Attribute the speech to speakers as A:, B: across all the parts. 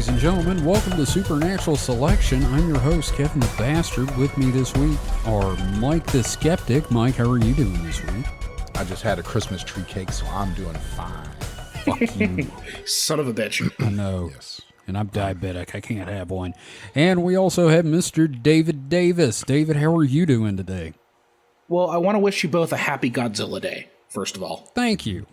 A: Ladies and gentlemen, welcome to Supernatural Selection. I'm your host, Kevin the Bastard. With me this week are Mike the Skeptic. Mike, how are you doing this week?
B: I just had a Christmas tree cake, so I'm doing fine.
A: Fuck you.
C: Son of a bitch.
A: I know.
B: Yes.
A: And I'm diabetic. I can't have one. And we also have Mr. David Davis. David, how are you doing today?
C: Well, I want to wish you both a happy Godzilla Day, first of all.
A: Thank you.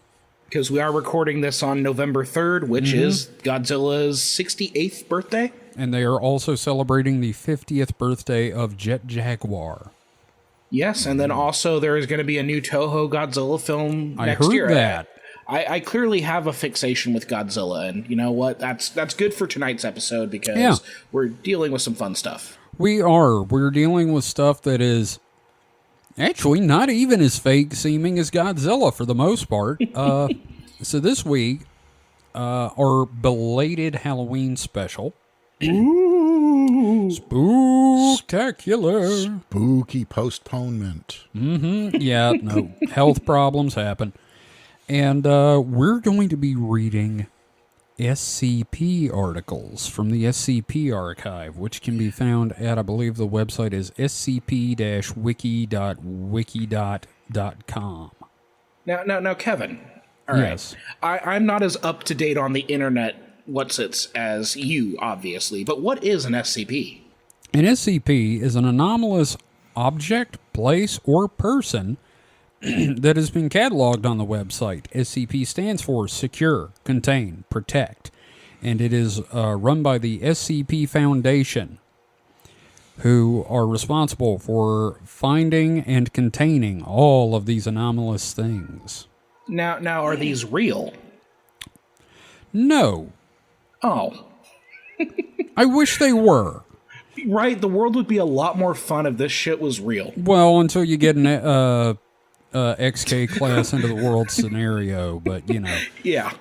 C: Because we are recording this on November 3rd, which is Godzilla's 68th birthday.
A: And they are also celebrating the 50th birthday of Jet Jaguar.
C: Yes, and then also there is going to be a new Toho Godzilla film next year.
A: I heard that.
C: I clearly have a fixation with Godzilla, and you know what? That's good for tonight's episode because we're dealing with some fun stuff.
A: We are. We're dealing with stuff that is actually not even as fake seeming as Godzilla for the most part. So this week, our belated Halloween special.
C: Ooh.
A: Spooktacular.
B: Spooky postponement.
A: Yeah, no, health problems happen. And we're going to be reading SCP articles from the SCP archive, which can be found at, I believe the website is scp-wiki.wiki.com.
C: Now, Kevin. All right.
A: Yes.
C: I'm not as up to date on the internet as you, obviously, but what is an SCP?
A: An SCP is an anomalous object, place, or person that has been cataloged on the website. SCP stands for Secure, Contain, Protect, and it is run by the SCP Foundation, who are responsible for finding and containing all of these anomalous things.
C: Now, are these real?
A: No.
C: Oh.
A: I wish they were.
C: Right, the world would be a lot more fun if this shit was real.
A: Well, until you get an XK class into the world scenario, but you know.
C: Yeah.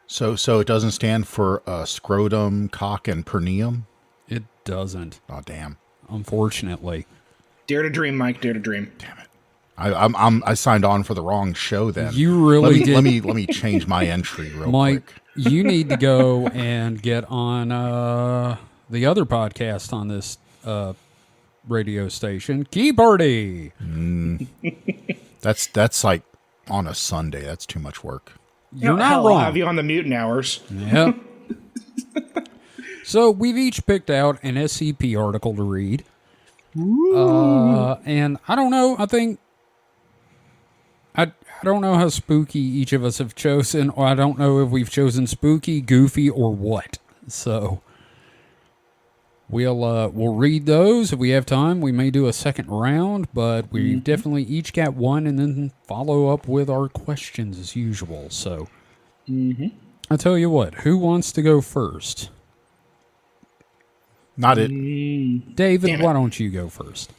B: So it doesn't stand for scrotum, cock, and perineum?
A: It doesn't.
B: Oh, damn.
A: Unfortunately.
C: Dare to dream, Mike, dare to dream.
B: Damn it. I signed on for the wrong show then.
A: You really did.
B: Let me change my entry real
A: Mike,
B: quick.
A: you need to go and get on the other podcast on this radio station, Key Party.
B: That's like on a Sunday. That's too much work.
A: You're not
C: Hell,
A: wrong.
C: I'll have you on the mutant hours.
A: Yep. So we've each picked out an SCP article to read. And I don't know. I don't know how spooky each of us have chosen, or I don't know if we've chosen spooky, goofy, or what. So we'll read those if we have time. We may do a second round, but we definitely each got one, and then follow up with our questions as usual. So I'll tell you what. Who wants to go first?
B: Not it.
A: David, why don't you go first?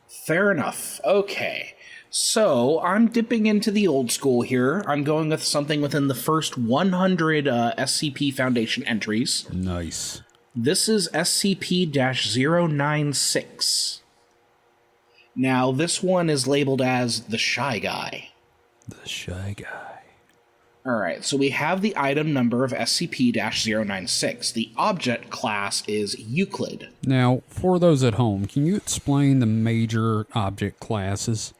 C: Fair enough. Okay. So, I'm dipping into the old school here. I'm going with something within the first 100 SCP Foundation entries.
A: Nice.
C: This is SCP-096. Now, this one is labeled as the Shy Guy.
A: The Shy Guy.
C: Alright, so we have the item number of SCP-096. The object class is Euclid.
A: Now, for those at home, can you explain the major object classes?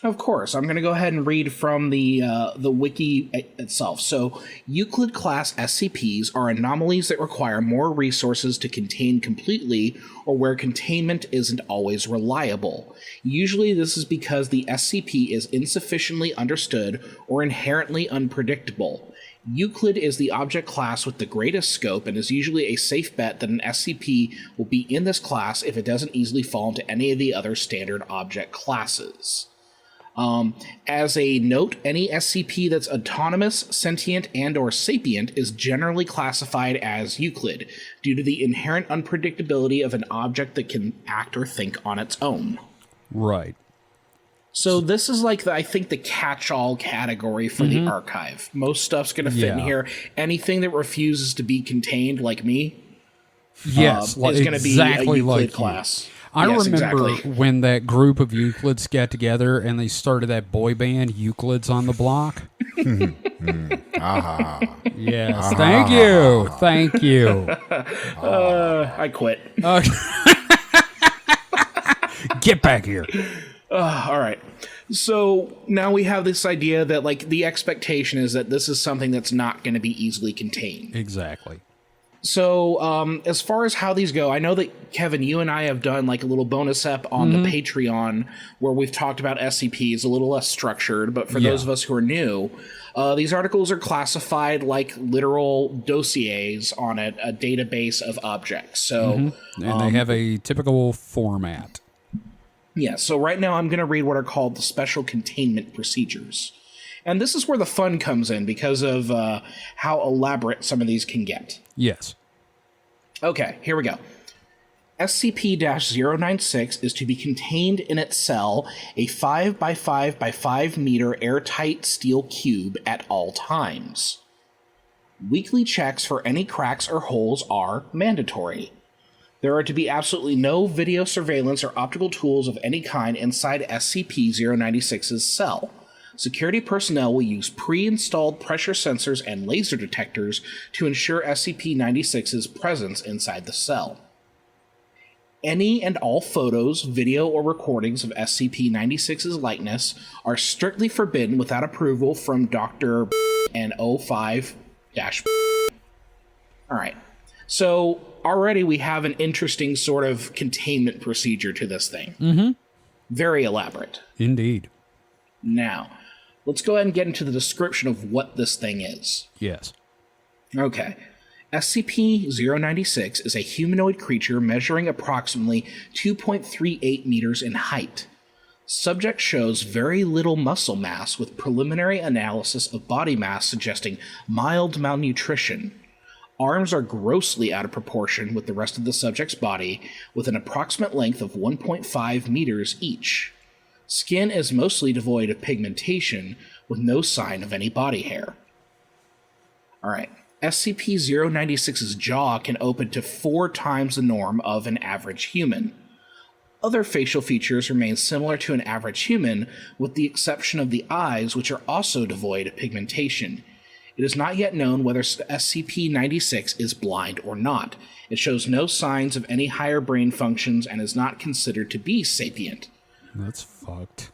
C: Of course, I'm going to go ahead and read from the wiki itself. So, Euclid class SCPs are anomalies that require more resources to contain completely, or where containment isn't always reliable. Usually this is because the SCP is insufficiently understood or inherently unpredictable. Euclid is the object class with the greatest scope and is usually a safe bet that an SCP will be in this class if it doesn't easily fall into any of the other standard object classes. As a note, any SCP that's autonomous, sentient, and/or sapient is generally classified as Euclid due to the inherent unpredictability of an object that can act or think on its own.
A: Right.
C: So this is like, I think, the catch-all category for the archive. Most stuff's going to fit in here. Anything that refuses to be contained, like me,
A: yes,
C: is going to be a Euclid class.
A: I remember when that group of Euclids got together and they started that boy band, Euclids on the Block. Yes, thank you. Thank you.
C: I quit.
A: Get back here.
C: All right. So now we have this idea that, like, the expectation is that this is something that's not going to be easily contained.
A: Exactly.
C: So as far as how these go, I know that, Kevin, you and I have done like a little bonus ep on the Patreon where we've talked about SCPs, a little less structured, but for those of us who are new, these articles are classified like literal dossiers on a database of objects. So,
A: And they have a typical format.
C: yeah, so right now I'm going to read what are called the special containment procedures. And this is where the fun comes in because of how elaborate some of these can get.
A: Yes.
C: Okay, here we go. SCP-096 is to be contained in its cell, a 5 by 5 by 5 meter airtight steel cube at all times. Weekly checks for any cracks or holes are mandatory. There are to be absolutely no video surveillance or optical tools of any kind inside SCP-096's cell. Security personnel will use pre-installed pressure sensors and laser detectors to ensure SCP-96's presence inside the cell. Any and all photos, video, or recordings of SCP-96's likeness are strictly forbidden without approval from Dr. and 05-. Alright, so already we have an interesting sort of containment procedure to this thing. Mm-hmm. Very elaborate.
A: Indeed.
C: Now, let's go ahead and get into the description of what this thing is.
A: Yes.
C: Okay. SCP-096 is a humanoid creature measuring approximately 2.38 meters in height. Subject shows very little muscle mass with preliminary analysis of body mass suggesting mild malnutrition. Arms are grossly out of proportion with the rest of the subject's body, with an approximate length of 1.5 meters each. Skin is mostly devoid of pigmentation, with no sign of any body hair. Alright, SCP-096's jaw can open to 4 times the norm of an average human. Other facial features remain similar to an average human, with the exception of the eyes, which are also devoid of pigmentation. It is not yet known whether SCP-96 is blind or not. It shows no signs of any higher brain functions and is not considered to be sapient.
A: That's fucked.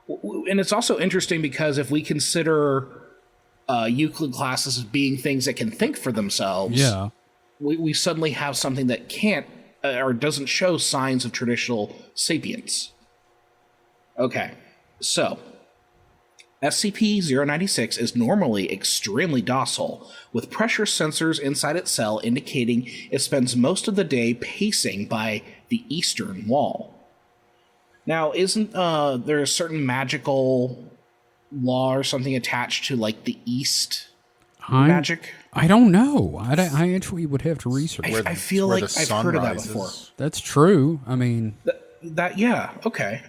C: And it's also interesting because if we consider Euclid classes as being things that can think for themselves, we suddenly have something that can't or doesn't show signs of traditional sapience. Okay, so SCP-096 is normally extremely docile, with pressure sensors inside its cell indicating it spends most of the day pacing by the eastern wall. Now, isn't there a certain magical law or something attached to, like, the east magic?
A: I don't know. I actually would have to research.
C: I feel like I've heard of that before.
A: That's true. I mean...
C: Yeah, okay.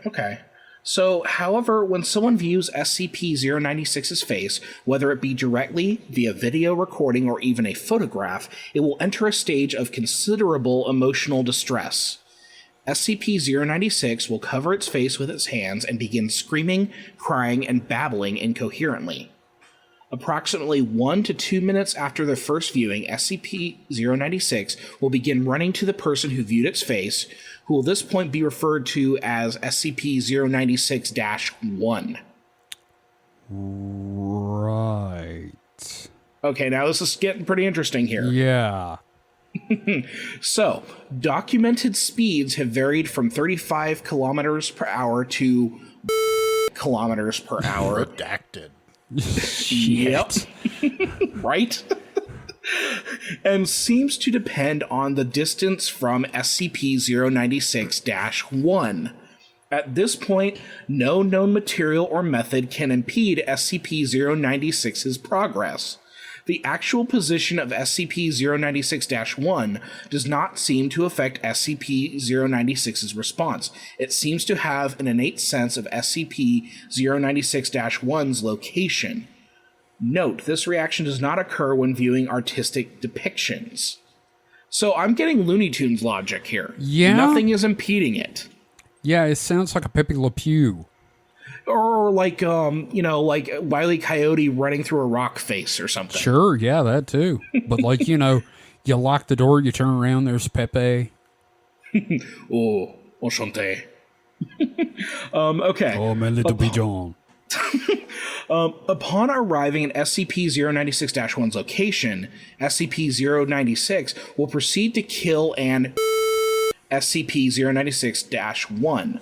C: So, however, when someone views SCP-096's face, whether it be directly, via video recording, or even a photograph, it will enter a stage of considerable emotional distress. SCP-096 will cover its face with its hands and begin screaming, crying, and babbling incoherently. Approximately 1 to 2 minutes after the first viewing, SCP-096 will begin running to the person who viewed its face, who will at this point be referred to as SCP-096-1.
A: Right.
C: Okay, now this is getting pretty interesting here.
A: Yeah.
C: So, documented speeds have varied from 35 kilometers per hour to kilometers per hour.
B: Redacted.
C: Yep. Right? And seems to depend on the distance from SCP-096-1. At this point, no known material or method can impede SCP-096's progress. The actual position of SCP-096-1 does not seem to affect SCP-096's response. It seems to have an innate sense of SCP-096-1's location. Note, this reaction does not occur when viewing artistic depictions. So I'm getting Looney Tunes logic here.
A: Yeah?
C: Nothing is impeding it.
A: Yeah, it sounds like a Pepe Le Pew.
C: Or like, like Wile E. Coyote running through a rock face or something.
A: Sure, yeah, that too. But like, you lock the door, you turn around, there's Pepe.
C: Oh, enchanté. Okay.
A: Oh, my little pigeon.
C: Upon arriving at SCP-096-1's location, SCP-096 will proceed to kill and SCP-096-1.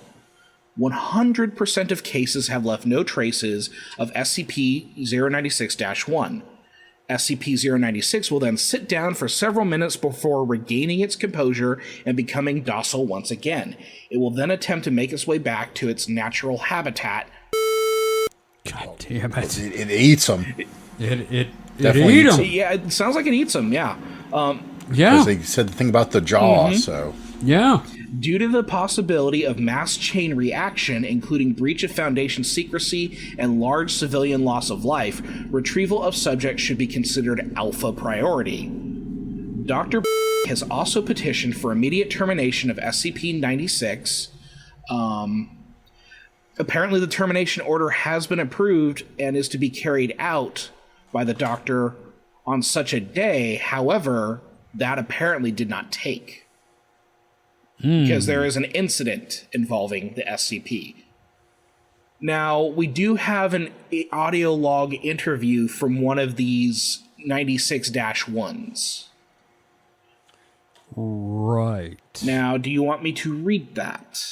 C: 100% of cases have left no traces of SCP-096-1. SCP-096 will then sit down for several minutes before regaining its composure and becoming docile once again. It will then attempt to make its way back to its natural habitat.
A: God damn it.
B: It eats them.
A: It
B: Definitely
A: ate
B: eats
A: him.
C: Yeah, it sounds like it eats them, yeah.
A: Yeah.
B: Because they said the thing about the jaw, so...
A: Yeah.
C: Due to the possibility of mass chain reaction, including breach of Foundation secrecy and large civilian loss of life, retrieval of subjects should be considered alpha priority. Dr. has also petitioned for immediate termination of SCP-96. Apparently the termination order has been approved and is to be carried out by the doctor on such a day. However, that apparently did not take. Because there is an incident involving the SCP. Now, we do have an audio log interview from one of these 96-1s.
A: Right.
C: Now, do you want me to read that?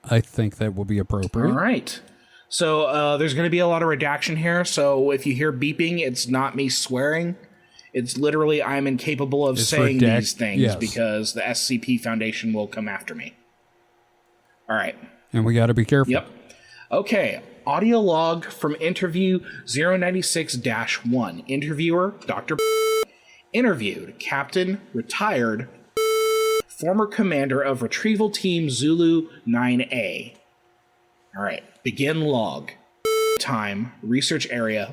A: I think that will be appropriate.
C: All right. So, there's going to be a lot of redaction here, so if you hear beeping, it's not me swearing. It's literally I'm incapable of saying these things because the SCP Foundation will come after me. All right.
A: And we got to be careful.
C: Yep. Okay. Audio log from interview 096-1. Interviewer, Dr. Interviewed, Captain, retired, former commander of Retrieval Team Zulu 9A. All right. Begin log. Time, research area,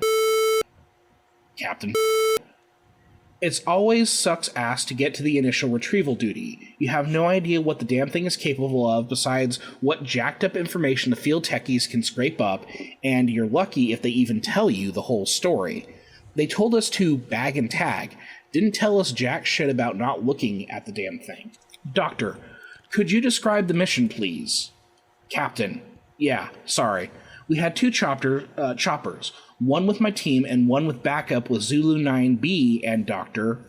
C: Captain. It's always sucks ass to get to the initial retrieval duty. You have no idea what the damn thing is capable of besides what jacked up information the field techies can scrape up, and you're lucky if they even tell you the whole story. They told us to bag and tag, didn't tell us jack shit about not looking at the damn thing. Doctor, could you describe the mission, please? Captain, yeah, sorry. We had two choppers, one with my team and one with backup with Zulu 9B and Dr.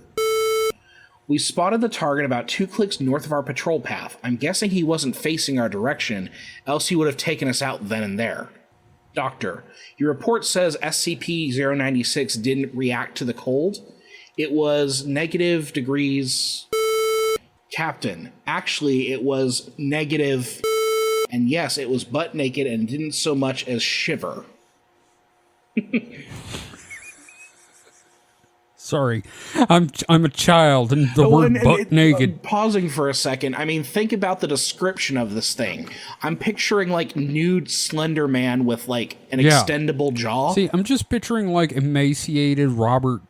C: We spotted the target about 2 clicks north of our patrol path. I'm guessing he wasn't facing our direction, else he would have taken us out then and there. Doctor, your report says SCP-096 didn't react to the cold. It was negative degrees. Captain, actually it was negative... And yes, it was butt naked and didn't so much as shiver.
A: Sorry, I'm a child, and the word butt naked.
C: Pausing for a second, I mean, think about the description of this thing. I'm picturing like nude Slender Man with like an extendable jaw.
A: See, I'm just picturing like emaciated Robert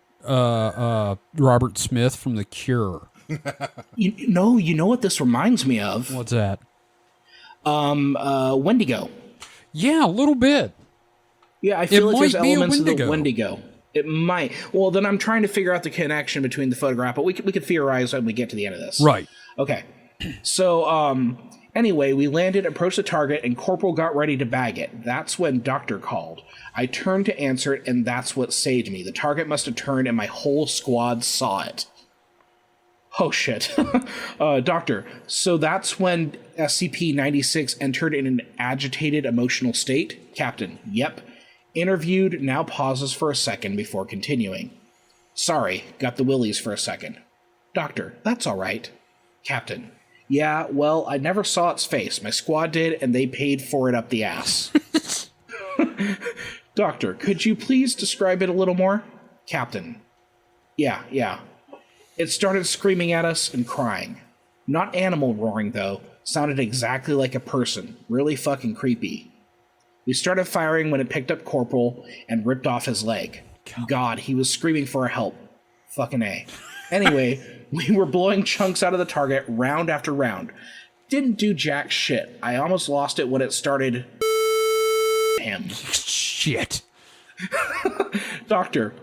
A: Smith from The Cure.
C: You know what this reminds me of?
A: What's that?
C: Wendigo.
A: Yeah, a little bit.
C: Yeah, I feel like there's
A: be
C: elements of the Wendigo. It might. Well, then I'm trying to figure out the connection between the photograph, but we could theorize when we get to the end of this.
A: Right.
C: Okay. So, anyway, we landed, approached the target, and Corporal got ready to bag it. That's when Doctor called. I turned to answer it, and that's what saved me. The target must have turned, and my whole squad saw it. Oh, shit. Doctor, so that's when SCP-96 entered in an agitated emotional state? Captain, yep. Interviewed, now pauses for a second before continuing. Sorry, got the willies for a second. Doctor, that's all right. Captain, yeah, well, I never saw its face. My squad did, and they paid for it up the ass. Doctor, could you please describe it a little more? Captain, yeah. It started screaming at us and crying. Not animal roaring, though. Sounded exactly like a person. Really fucking creepy. We started firing when it picked up Corporal and ripped off his leg. God, he was screaming for our help. Fucking A. Anyway, we were blowing chunks out of the target round after round. Didn't do jack shit. I almost lost it when it started him.
A: Shit.
C: Doctor,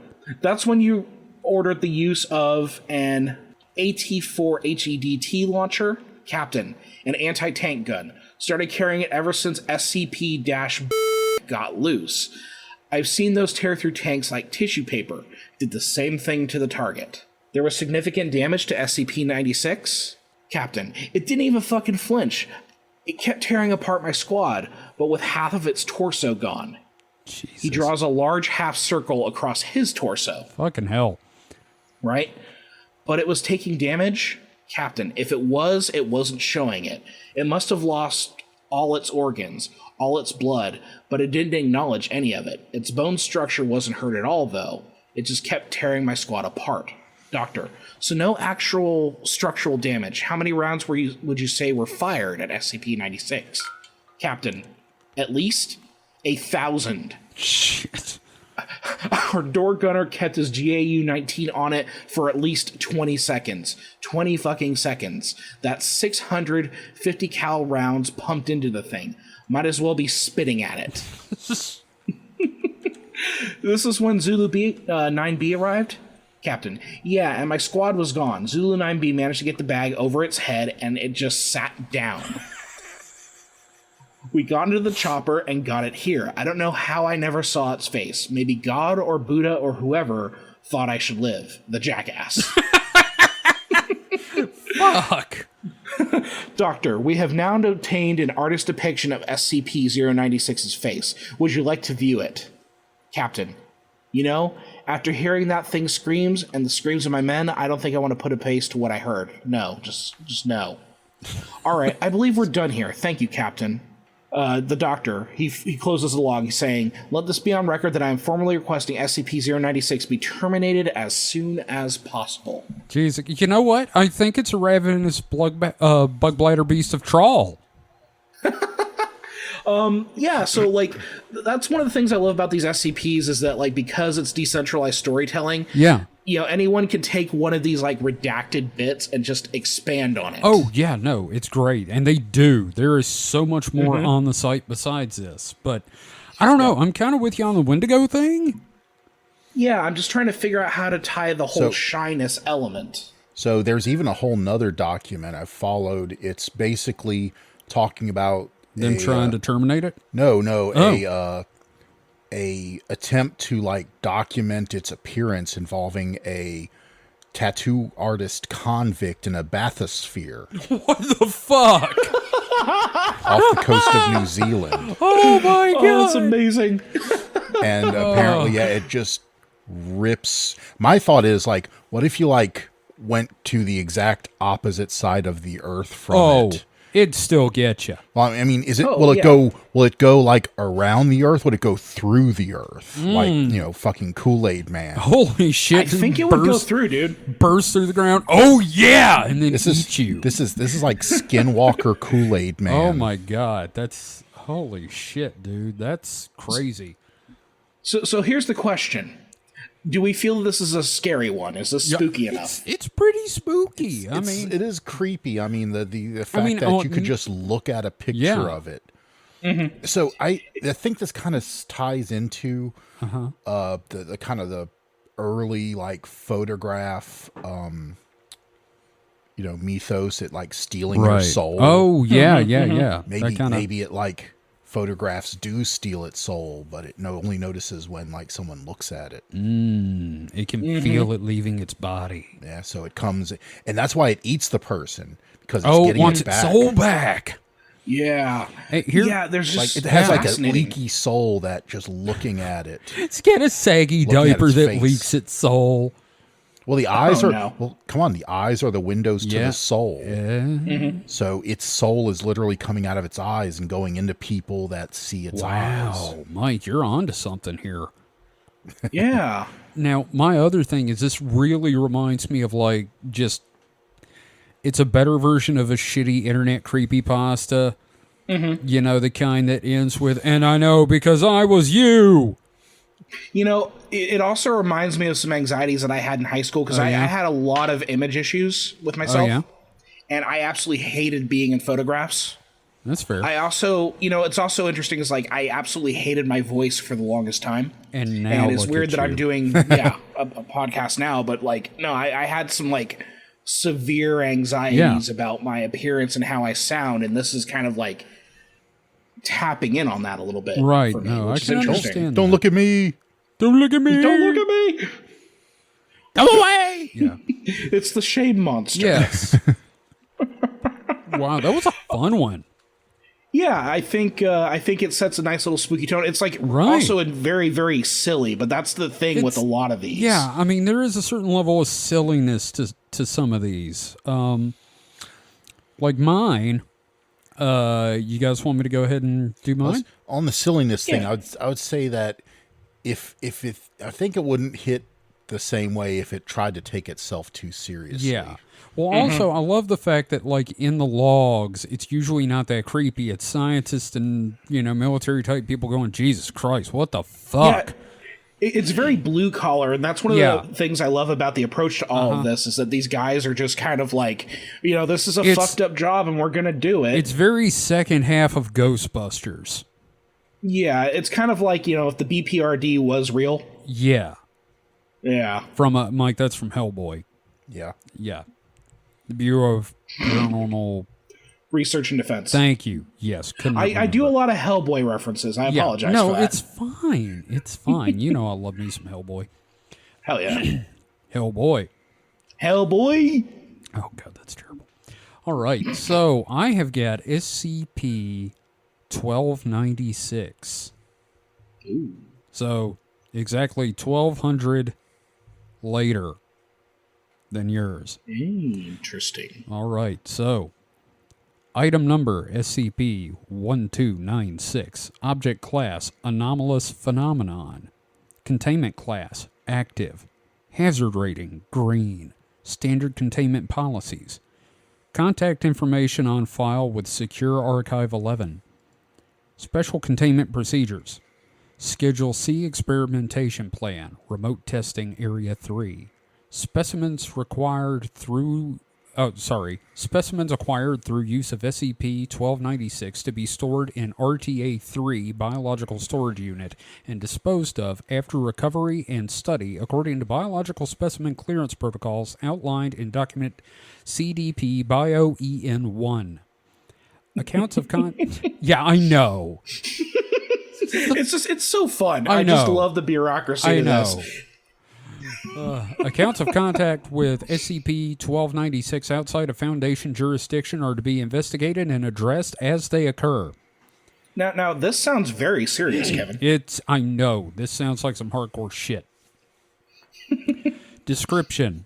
C: that's when you ordered the use of an AT-4 HEDT launcher? Captain, an anti-tank gun. Started carrying it ever since SCP- got loose. I've seen those tear through tanks like tissue paper. Did the same thing to the target. There was significant damage to SCP-96? Captain, it didn't even fucking flinch. It kept tearing apart my squad, but with half of its torso gone.
A: Jesus.
C: He draws a large half circle across his torso.
A: Fucking hell.
C: Right? But it was taking damage? Captain, if it wasn't showing it. It must have lost all its organs, all its blood, but it didn't acknowledge any of it. Its bone structure wasn't hurt at all, though. It just kept tearing my squad apart. Doctor, so no actual structural damage. How many rounds would you say were fired at SCP-96? Captain, at least 1,000.
A: Shit.
C: Our door gunner kept his GAU-19 on it for at least 20 seconds. 20 fucking seconds. That's 650 cal rounds pumped into the thing. Might as well be spitting at it. This is when Zulu 9B arrived? Captain, yeah, and my squad was gone. Zulu 9B managed to get the bag over its head, and it just sat down. We got into the chopper and got it here. I don't know how I never saw its face. Maybe God or Buddha or whoever thought I should live. The jackass.
A: Fuck.
C: Doctor, we have now obtained an artist depiction of SCP-096's face. Would you like to view it? Captain, you know, after hearing that thing screams and the screams of my men, I don't think I want to put a face to what I heard. No, just no. All right, I believe we're done here. Thank you, Captain. The doctor, he closes the log saying, let this be on record that I am formally requesting SCP-096 be terminated as soon as possible.
A: Jeez, you know what? I think it's a ravenous bug bladder beast of trawl.
C: Yeah, so, like, that's one of the things I love about these SCPs is that, like, because it's decentralized storytelling,
A: Yeah.
C: you know, anyone can take one of these, like, redacted bits and just expand on it.
A: Oh, yeah, no, it's great. And they do. There is so much more on the site besides this. But I don't know. I'm kind of with you on the Wendigo thing.
C: Yeah, I'm just trying to figure out how to tie the whole shyness element.
B: So there's even a whole nother document I've followed. It's basically talking about
A: Them trying to terminate it?
B: a attempt to like document its appearance involving a tattoo artist convict in a bathysphere
A: What the fuck?
B: off the coast of New Zealand.
A: Oh my god.
C: Oh, that's amazing.
B: And apparently, yeah, it just rips. My thought is like, what if you like went to the exact opposite side of the earth from it?
A: It'd still get you.
B: Well, I mean, is it?
C: Oh,
B: will it
C: yeah.
B: go? Will it go like around the Earth? Would it go through the Earth? Like fucking Kool-Aid Man.
A: Holy shit!
C: I think it would go through, dude.
A: Burst through the ground. Oh yeah, and then eat you.
B: This is like Skinwalker Kool-Aid Man.
A: Oh my god, that's holy shit, dude. That's crazy.
C: So here's the question. Do we feel this is a scary one? Is this spooky enough?
A: It's pretty spooky. I mean,
B: it is creepy. I mean, the fact that you could just look at a picture of it. Mm-hmm. So I think this kind of ties into the kind of the early like photograph, mythos. It like stealing your soul.
A: Oh yeah, yeah.
B: Maybe it like photographs do steal its soul, but it only notices when like someone looks at it.
A: It can feel it leaving its body.
B: Yeah, so it comes, and that's why it eats the person because it's
A: It
B: getting
A: wants
B: it
A: its
B: back.
A: soul back.
C: Yeah.
A: Hey, here,
C: yeah, there's
B: Like
C: just
B: it has like a
C: fascinating.
B: leaky soul that just looking at it.
A: It's got a saggy
B: Looking at
A: diaper
B: its
A: that
B: face.
A: leaks its soul.
B: Well, the eyes
C: Oh,
B: are.
C: no.
B: Well, come on, the eyes are the windows to the soul.
A: Yeah.
B: So its soul is literally coming out of its eyes and going into people that see its eyes.
A: Wow, Mike, you're onto something here.
C: Yeah.
A: Now, my other thing is this really reminds me of like just it's a better version of a shitty internet creepypasta. You know, the kind that ends with, and I know because I was you.
C: You know, it also reminds me of some anxieties that I had in high school because I had a lot of image issues with myself.
A: yeah?
C: and I absolutely hated being in photographs.
A: That's fair.
C: I also, it's also interesting is like I absolutely hated my voice for the longest time.
A: And now
C: it's weird that I'm doing a podcast now, but like no, I had some like severe anxieties about my appearance and how I sound, and this is kind of like tapping in on that a little bit.
A: Right.
C: For me,
A: No, I can understand.
B: Don't look at me.
A: Don't look at me.
C: Don't look at me.
A: Go away. Yeah.
C: It's the shame monster.
A: Yes. Wow, that was a fun one.
C: Yeah, I think it sets a nice little spooky tone. It's like also very, very silly, but that's the thing with a lot of these.
A: Yeah, I mean, there is a certain level of silliness to some of these. Like mine. You guys want me to go ahead and do mine?
B: On the silliness thing, I would say that if I think it wouldn't hit the same way if it tried to take itself too seriously.
A: Yeah. Well, also, I love the fact that, like, in the logs, it's usually not that creepy. It's scientists and, military-type people going, Jesus Christ, what the fuck?
C: Yeah, it's very blue-collar, and that's one of the things I love about the approach to all of this, is that these guys are just kind of like, this is a fucked-up job, and we're going to do it.
A: It's very second half of Ghostbusters.
C: Yeah, it's kind of like, if the BPRD was real.
A: Yeah.
C: Yeah.
A: From, Mike, that's from Hellboy.
B: Yeah.
A: Yeah. The Bureau of Paranormal
C: Research and Defense.
A: Thank you. Yes.
C: I do a lot of Hellboy references. I apologize for that.
A: No, it's fine. It's fine. I love me some Hellboy.
C: Hell yeah.
A: Hellboy.
C: Hellboy.
A: Oh, God, that's terrible. All right. So I have got SCP-1296.
C: Ooh.
A: So exactly 1,200 later than yours.
C: Interesting.
A: All right, so item number SCP-1296, object class anomalous phenomenon, containment class active, hazard rating green, standard containment policies, contact information on file with Secure Archive 11, special containment procedures, Schedule C experimentation plan, remote testing area 3. Specimens acquired through use of SCP-1296 to be stored in RTA-3 biological storage unit and disposed of after recovery and study according to biological specimen clearance protocols outlined in document CDP Bio EN1. Accounts of Yeah, I know.
C: It's so fun.
A: I
C: just love the bureaucracy of this.
A: Accounts of contact with SCP-1296 outside of Foundation jurisdiction are to be investigated and addressed as they occur.
C: Now this sounds very serious, Kevin.
A: I know. This sounds like some hardcore shit. Description.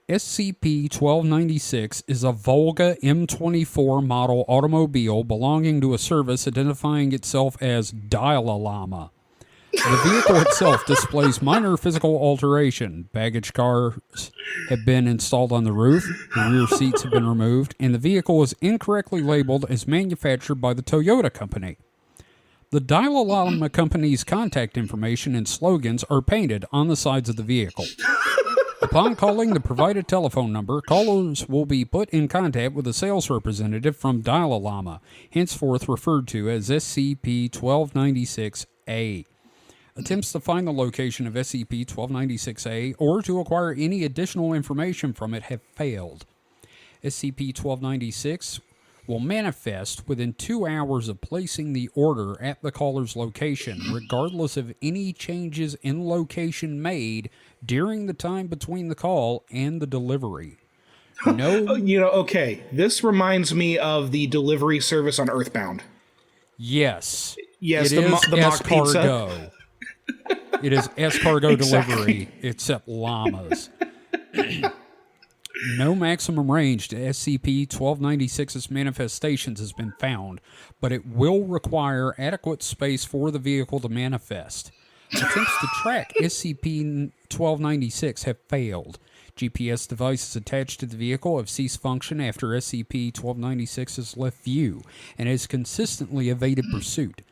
A: SCP-1296 is a Volga M24 model automobile belonging to a service identifying itself as Dial-A-Llama. The vehicle itself displays minor physical alteration. Baggage cars have been installed on the roof, the rear seats have been removed, and the vehicle is incorrectly labeled as manufactured by the Toyota Company. The Dial-A-Llama Company's contact information and slogans are painted on the sides of the vehicle. Upon calling the provided telephone number, callers will be put in contact with a sales representative from Dial-A-Llama, henceforth referred to as SCP-1296-A. Attempts to find the location of SCP-1296-A or to acquire any additional information from it have failed. SCP-1296 will manifest within 2 hours of placing the order at the caller's location, regardless of any changes in location made during the time between the call and the delivery. No,
C: okay. This reminds me of the delivery service on Earthbound.
A: Yes.
C: Yes,
A: it
C: the mock
A: pizza. It is escargot delivery, except llamas. No maximum range to SCP-1296's manifestations has been found, but it will require adequate space for the vehicle to manifest. Attempts to track SCP-1296 have failed. GPS devices attached to the vehicle have ceased function after SCP-1296 has left view and has consistently evaded pursuit.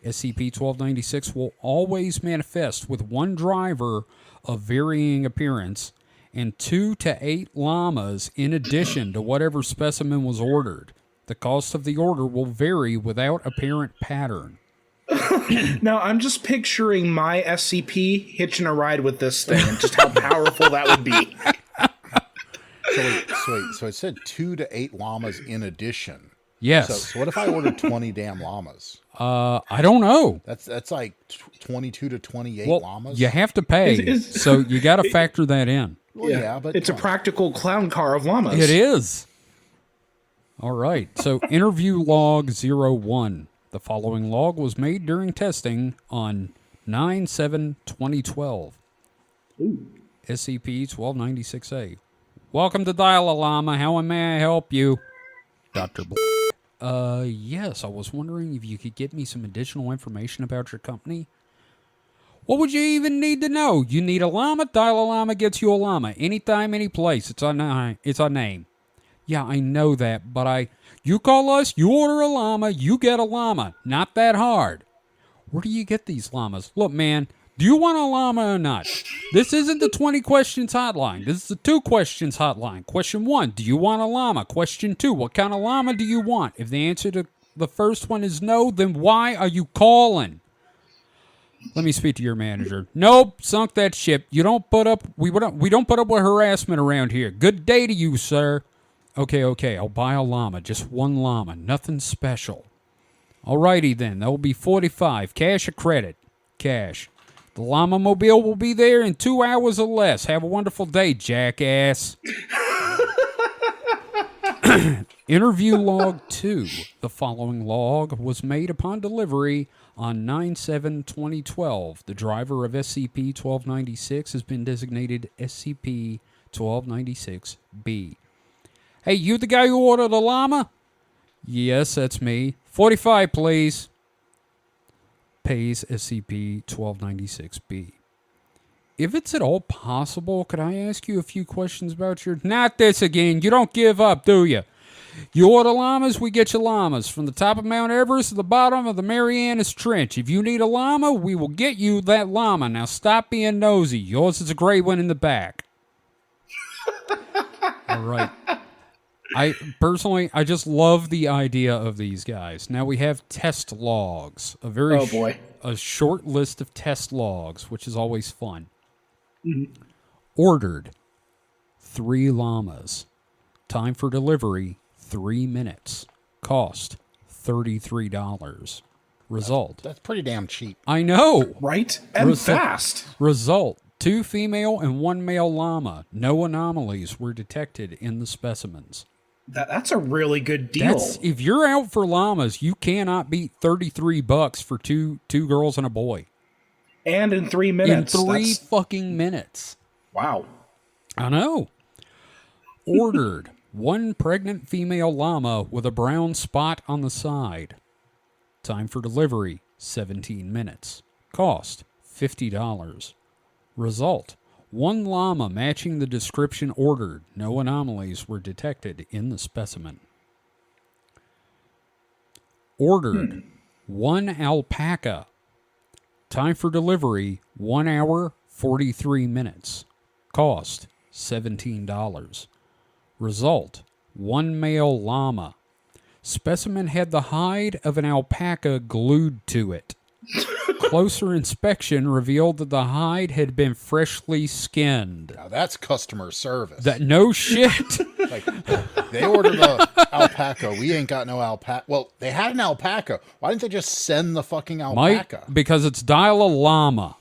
A: SCP-1296 will always manifest with one driver of varying appearance and 2 to 8 llamas in addition to whatever specimen was ordered. The cost of the order will vary without apparent pattern.
C: Now, I'm just picturing my SCP hitching a ride with this thing and just how powerful that would be.
B: So it said 2 to 8 llamas in addition.
A: Yes.
B: So what if I ordered 20 damn llamas?
A: I don't know.
B: That's like 22 to 28 llamas.
A: You have to pay, so you got to factor that in.
B: Well, yeah, but
C: it's a practical clown car of llamas.
A: It is. All right. So interview log 01. The following log was made during testing on 9/7/2012. SCP-1296-A. Welcome to Dial-A-Llama. How may I help you? Dr. Yes, I was wondering if you could get me some additional information about your company. What would you even need to know? You need a llama? Dial-A-Llama gets you a llama. Anytime, any place. It's our name. Yeah, I know that, but you call us, you order a llama, you get a llama. Not that hard. Where do you get these llamas? Look, man, do you want a llama or not? This isn't the 20 questions hotline. This is the 2 questions hotline. Question 1, do you want a llama? Question 2, what kind of llama do you want? If the answer to the first one is no, then why are you calling? Let me speak to your manager. Nope, sunk that ship. We don't put up with harassment around here. Good day to you, sir. Okay, I'll buy a llama. Just one llama. Nothing special. Alrighty then. That will be $45. Cash or credit? Cash. The llama mobile will be there in 2 hours or less. Have a wonderful day, jackass. Interview log 2. The following log was made upon delivery on 9/7/2012. The driver of SCP-1296 has been designated SCP-1296-B. Hey, you the guy who ordered a llama? Yes, that's me. 45, please. Pays SCP-1296-B. If it's at all possible, could I ask you a few questions about your... Not this again. You don't give up, do you? You order llamas, we get you llamas. From the top of Mount Everest to the bottom of the Marianas Trench. If you need a llama, we will get you that llama. Now stop being nosy. Yours is a gray one in the back. All right. I just love the idea of these guys. Now we have test logs. A short list of test logs, which is always fun. Mm-hmm. Ordered 3 llamas. Time for delivery 3 minutes. Cost $33. Result.
B: That's pretty damn cheap.
A: I know.
C: Right? And fast.
A: Result. 2 female and 1 male llama. No anomalies were detected in the specimens.
C: That's a really good deal.
A: If you're out for llamas, you cannot beat $33 for two girls and a boy.
C: And in 3 minutes.
A: In 3 fucking minutes.
C: Wow.
A: I know. Ordered 1 pregnant female llama with a brown spot on the side. Time for delivery 17 minutes. Cost $50. Result. 1 llama matching the description ordered. No anomalies were detected in the specimen. Ordered 1 alpaca. Time for delivery 1 hour 43 minutes. Cost $17. Result. 1 male llama. Specimen had the hide of an alpaca glued to it. Closer inspection revealed that the hide had been freshly skinned.
B: Now that's customer service.
A: No shit.
B: Like, they ordered the alpaca. We ain't got no alpaca. Well, they had an alpaca. Why didn't they just send the fucking alpaca?
A: Because it's Dial-A-Llama.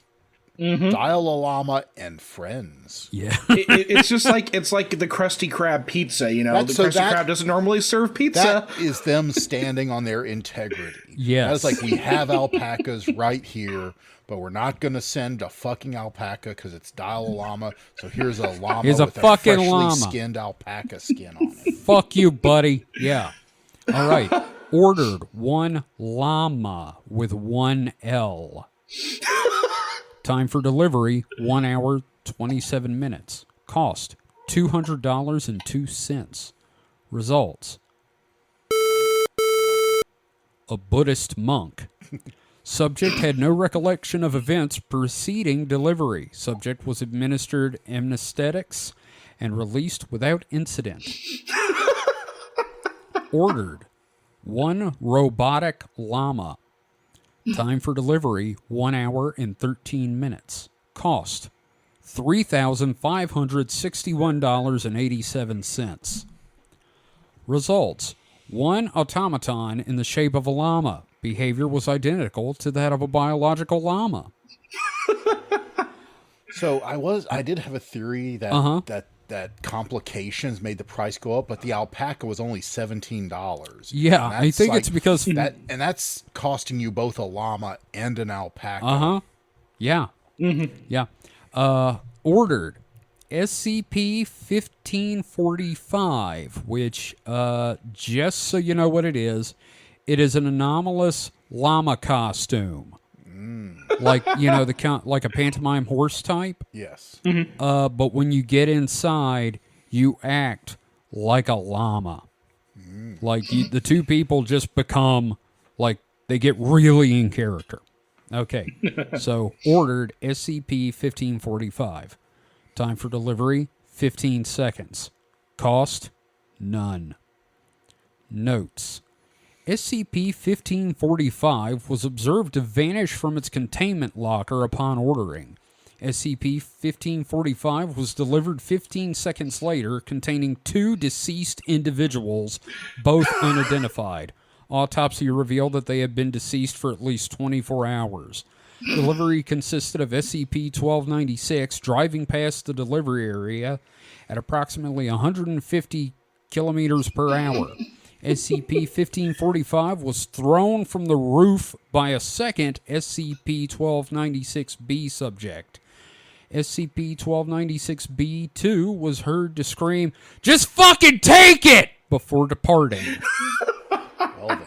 C: Mm-hmm.
B: Dial-A-Llama and friends.
A: Yeah.
C: It's like the Krusty Krab pizza, you know. The Krusty Krab doesn't normally serve pizza.
B: That is them standing on their integrity.
A: Yes.
B: That is like, we have alpacas right here, but we're not going to send a fucking alpaca because it's Dial-A-Llama. So here's a llama with a freshly skinned alpaca skin on it.
A: Fuck you, buddy. Yeah. All right. Ordered 1 llama with 1 L. Time for delivery 1 hour 27 minutes. Cost $200.02. Results. A Buddhist monk. Subject had no recollection of events preceding delivery. Subject was administered anesthetics and released without incident. Ordered 1 robotic llama. Time for delivery 1 hour and 13 minutes. Cost $3,561.87. Results: 1 automaton in the shape of a llama. Behavior was identical to that of a biological llama.
B: So I did have a theory that that complications made the price go up, but the alpaca was only $17.
A: Yeah, I think it's because
B: that's costing you both a llama and an alpaca.
A: Yeah. Mm-hmm. Yeah. Ordered SCP-1545, which, just so you know what it is an anomalous llama costume. Like, like a pantomime horse type.
B: Yes.
A: But when you get inside, you act like a llama. Like, the two people just become, like, they get really in character. Okay. So, ordered SCP-1545. Time for delivery, 15 seconds. Cost, none. Notes: SCP-1545 was observed to vanish from its containment locker upon ordering. SCP-1545 was delivered 15 seconds later, containing 2 deceased individuals, both unidentified. Autopsy revealed that they had been deceased for at least 24 hours. Delivery consisted of SCP-1296 driving past the delivery area at approximately 150 kilometers per hour. SCP-1545 was thrown from the roof by a second SCP-1296-B subject. SCP-1296-B2 was heard to scream, "Just fucking take it!" before departing.
B: Well then.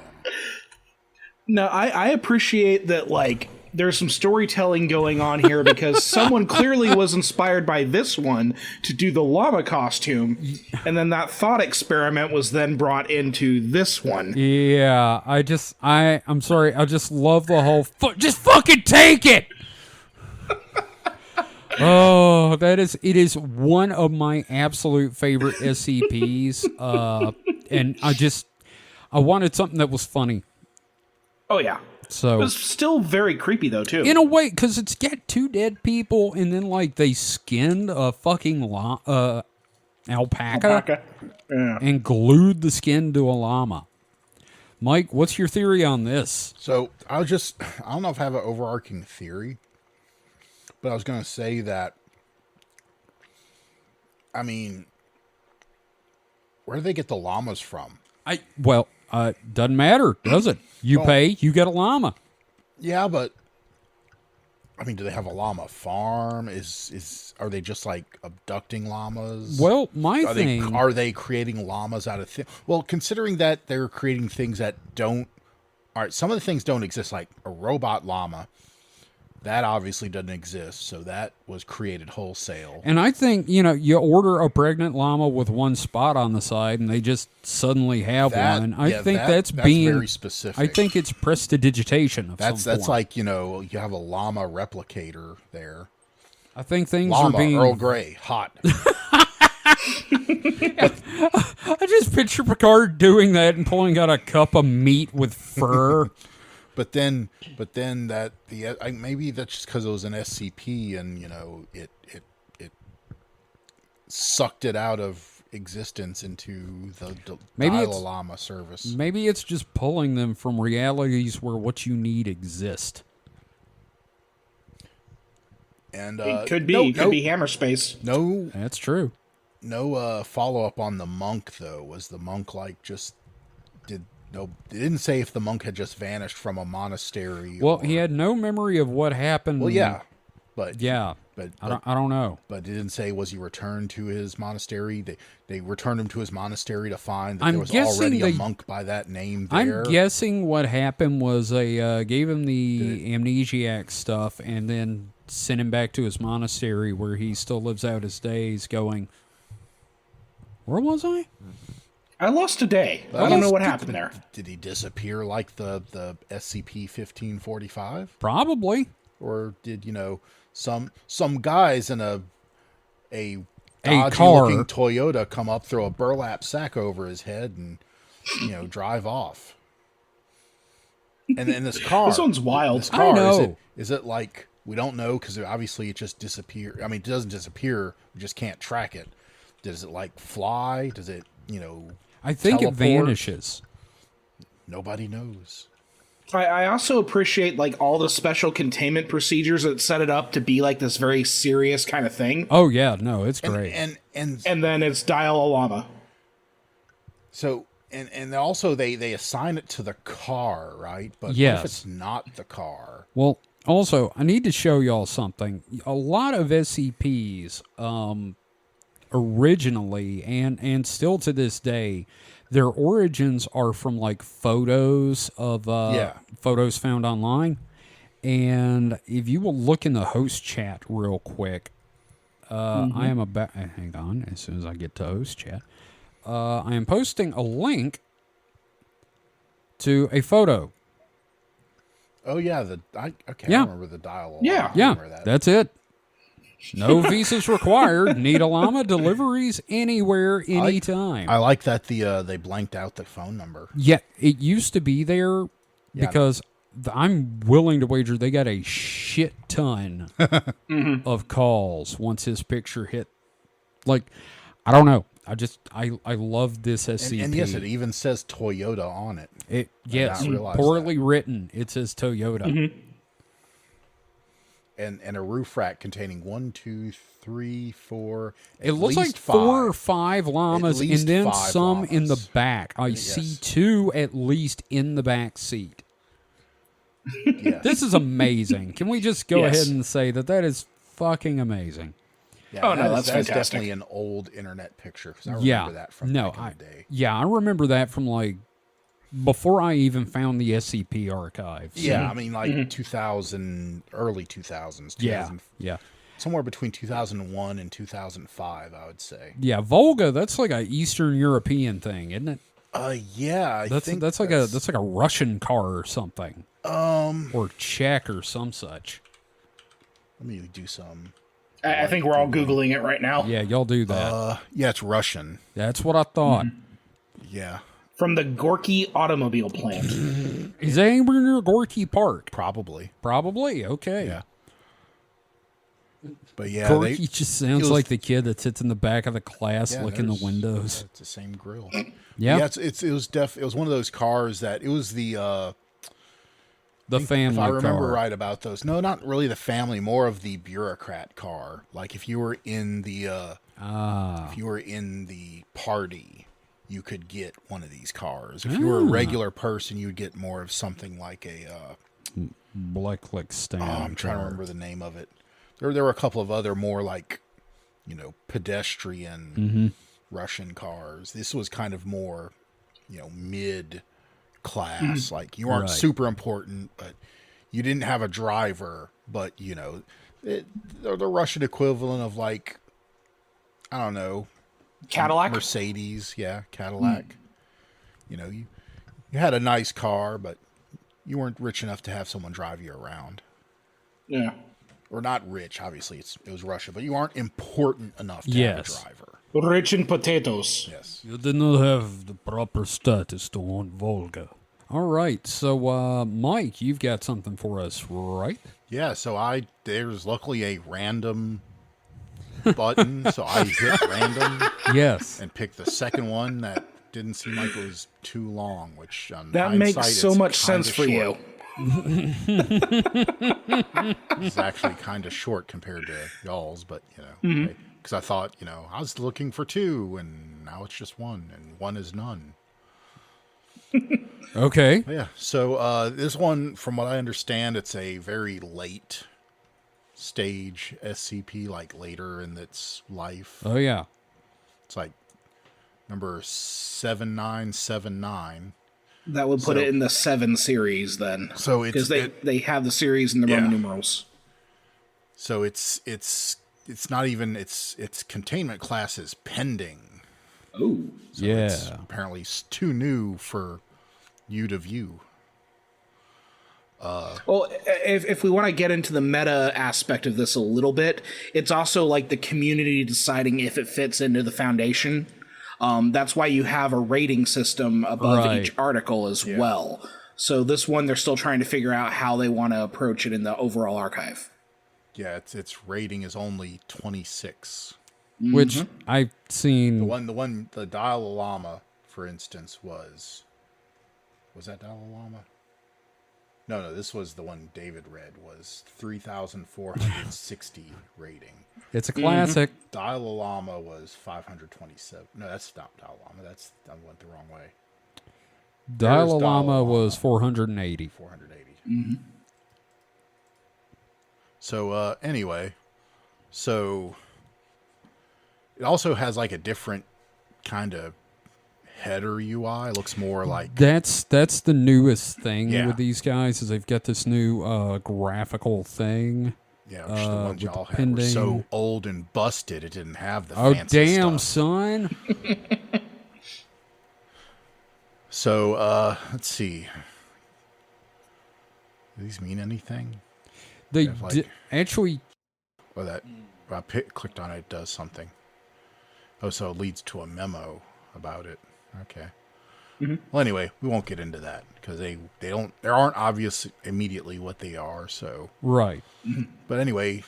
C: No, I appreciate that, like, there's some storytelling going on here because someone clearly was inspired by this one to do the llama costume, and then that thought experiment was then brought into this one.
A: Yeah, I'm sorry, I just love the whole, just fucking take it! Oh, it is one of my absolute favorite SCPs, and I wanted something that was funny.
C: Oh, yeah.
A: So,
C: it was still very creepy, though, too.
A: In a way, because it's got 2 dead people, and then, like, they skinned a fucking alpaca.
C: Yeah.
A: And glued the skin to a llama. Mike, what's your theory on this?
B: So, I don't know if I have an overarching theory, but I was going to say that, I mean, where do they get the llamas from?
A: Doesn't matter, does it? You pay, you get a llama.
B: Yeah, but I mean, do they have a llama farm? Are they just like abducting llamas?
A: Well,
B: are they creating llamas out of things? Well, considering that they're creating things that don't. All right, some of the things don't exist, like a robot llama. That obviously doesn't exist, so that was created wholesale.
A: And I think, you order a pregnant llama with 1 spot on the side, and they just suddenly have one. I think that's being
B: very specific.
A: I think it's prestidigitation of some
B: That's
A: form.
B: like, you have a llama replicator there.
A: I think things
B: llama,
A: are being
B: Earl Grey, hot.
A: I just picture Picard doing that and pulling out a cup of meat with fur.
B: But then that maybe that's just because it was an SCP and it sucked it out of existence into the Dalai Lama service.
A: Maybe it's just pulling them from realities where what you need exist.
C: And it could be hammer space.
B: No,
A: that's true.
B: No follow up on the monk though. Was the monk it didn't say if the monk had just vanished from a monastery.
A: Well, he had no memory of what happened.
B: Well, yeah,
A: but I don't know.
B: But it didn't say was he returned to his monastery. They returned him to his monastery to find that there was already a monk by that name there.
A: I'm guessing what happened was they gave him the amnesiac stuff and then sent him back to his monastery where he still lives out his days going, where was I?
C: I lost a day. I don't know what happened there.
B: Did he disappear like the SCP-1545?
A: Probably.
B: Or did, some guys in a dodgy-looking Toyota come up, throw a burlap sack over his head, and drive off. And then this car,
C: this one's wild.
B: This car,
A: I know.
B: Is it like, we don't know because obviously it just disappears. I mean, it doesn't disappear. We just can't track it. Does it like fly? Does it,
A: I think
B: teleport?
A: it vanishes.
B: Nobody knows.
C: I also appreciate like all the special containment procedures that set it up to be like this very serious kind of thing.
A: Oh yeah, no, it's great.
C: And then it's dial a llama.
B: So and also they assign it to the car, right? But
A: yes.
B: What if it's not the car?
A: Well, also I need to show y'all something. A lot of SCPs, originally and still to this day, their origins are from like photos of photos found online. And if you will look in the host chat real quick, I am about, hang on, as soon as I get to host chat, I am posting a link to a photo.
B: Oh yeah, I remember the dial.
C: Yeah,
A: that's it. No visas required. Need a llama deliveries anywhere, anytime.
B: I like that they blanked out the phone number.
A: Yeah, it used to be there because I'm willing to wager they got a shit ton of calls once his picture hit. Like, I don't know. I love this SCP.
B: And yes, it even says Toyota on it.
A: Yes, poorly written. It says Toyota.
B: Mm-hmm. And a roof rack containing 1, 2, 3, 4.
A: It looks like 4 or 5 llamas, and then some
B: llamas
A: in the back. I see 2 at least in the back seat.
B: Yes.
A: This is amazing. Can we just go ahead and say that is fucking amazing?
B: Yeah,
C: that's fantastic.
B: Definitely an old internet picture. Because I remember that from back in the day.
A: Yeah, I remember that from like before I even found the SCP archives.
B: Yeah, I mean, like 2000, early 2000s.
A: Yeah.
B: Somewhere between 2001 and 2005, I would say.
A: Yeah, Volga, that's like a Eastern European thing, isn't it?
B: Yeah,
A: I think that's like a Russian car or something. Or Czech or some such.
B: Let me do some.
C: I think we're all Googling it right now.
A: Yeah, y'all do that.
B: Yeah, it's Russian.
A: That's what I thought.
B: Yeah.
C: From the Gorky automobile plant.
A: Is that anywhere near Gorky Park?
B: Probably.
A: Okay.
B: Yeah. But yeah,
A: Gorky just sounds like the kid that sits in the back of the class looking the windows.
B: It's the same grill.
A: Yeah.
B: It was one of those cars that it was the
A: family car.
B: If I remember right about those. No, not really the family, more of the bureaucrat car. Like if you were in the party, you could get one of these cars. If you were a regular person, you'd get more of something like a
A: Black stand.
B: I'm trying to remember the name of it. There were a couple of other more like, pedestrian Russian cars. This was kind of more, mid class. Like you weren't super important, but you didn't have a driver. But the Russian equivalent of like, I don't know,
C: Cadillac,
B: Mercedes, Cadillac. You had a nice car, but you weren't rich enough to have someone drive you around.
C: Yeah.
B: Or not rich, obviously it was Russia, but you aren't important enough to have a driver.
C: Rich in potatoes.
B: Yes.
A: You did not have the proper status to own Volga. All right, so Mike, you've got something for us, right?
B: Yeah, so there's luckily a random button, so I hit random.
A: Yes.
B: And picked the second one that didn't seem like it was too long, which on
C: that makes so much sense for you.
B: It's actually kind of short compared to y'all's, but because I thought I was looking for 2, and now it's just 1, and 1 is none.
A: Okay.
B: Yeah. So this one, from what I understand, it's a very late stage SCP, like later in its life.
A: Oh yeah.
B: It's like number 7979.
C: That would put it in the 7 series then.
B: So
C: because they have the series in the Roman numerals.
B: So it's not even its containment class is pending.
C: Oh,
B: so it's apparently too new for you to view.
C: Well, if we want to get into the meta aspect of this a little bit, it's also like the community deciding if it fits into the foundation. That's why you have a rating system above each article as well. So this one, they're still trying to figure out how they want to approach it in the overall archive.
B: Yeah, its rating is only 26.
A: Which I've seen.
B: The Dalai Lama, for instance, was that Dalai Lama? No, this was the one David read, was 3,460 rating.
A: It's a classic.
B: Dalai Lama was 527. No, that's not Dalai Lama. I went the wrong way.
A: Dalai Lama was 480.
B: 480. Mm-hmm. So, anyway, it also has like a different kind of header UI. It looks more like
A: that's the newest thing with these guys is they've got this new graphical thing.
B: Yeah, which the ones y'all had were so old and busted it didn't have the fancy
A: damn
B: stuff.
A: Son.
B: So let's see. Do these mean anything?
A: They actually.
B: Well, that I clicked on it, it does something. Oh, so it leads to a memo about it. Okay. Mm-hmm. Well, anyway, we won't get into that because they aren't obvious immediately what they are. So
A: right.
B: But anyway,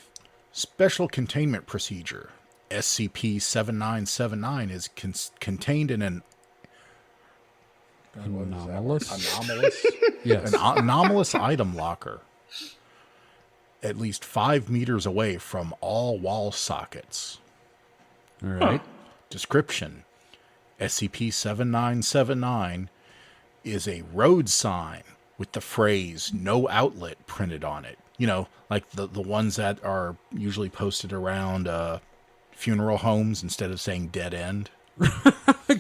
B: special containment procedure SCP-7979 is contained in an
A: anomalous.
B: Yes. An anomalous item locker, at least 5 meters away from all wall sockets.
A: All right.
B: Description: SCP-7979 is a road sign with the phrase "No Outlet" printed on it. You know, like the ones that are usually posted around funeral homes instead of saying "dead end."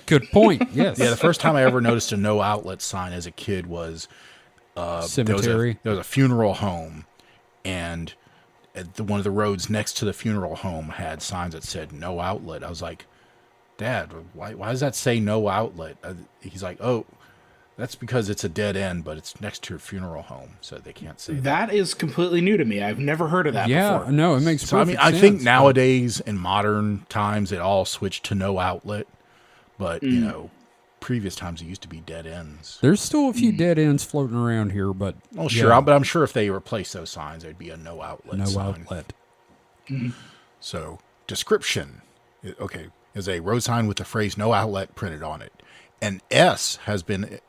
A: Good point. Yes.
B: Yeah, the first time I ever noticed a "No Outlet" sign as a kid was
A: cemetery.
B: There was a funeral home, and one of the roads next to the funeral home had signs that said "No Outlet." I was like, Dad, why does that say "No Outlet"? He's like, oh, that's because it's a dead end, but it's next to a funeral home, so they can't say that.
C: That is completely new to me. I've never heard of that before.
A: Yeah, no, it makes perfect sense.
B: I think nowadays, in modern times, it all switched to "No Outlet," but, you know, previous times it used to be dead ends.
A: There's still a few dead ends floating around here, but...
B: Oh, sure, but I'm sure if they replace those signs, there'd be a "No Outlet" sign.
A: No Outlet.
B: So, description. Okay. Is a road sign with the phrase "No Outlet" printed on it. An S and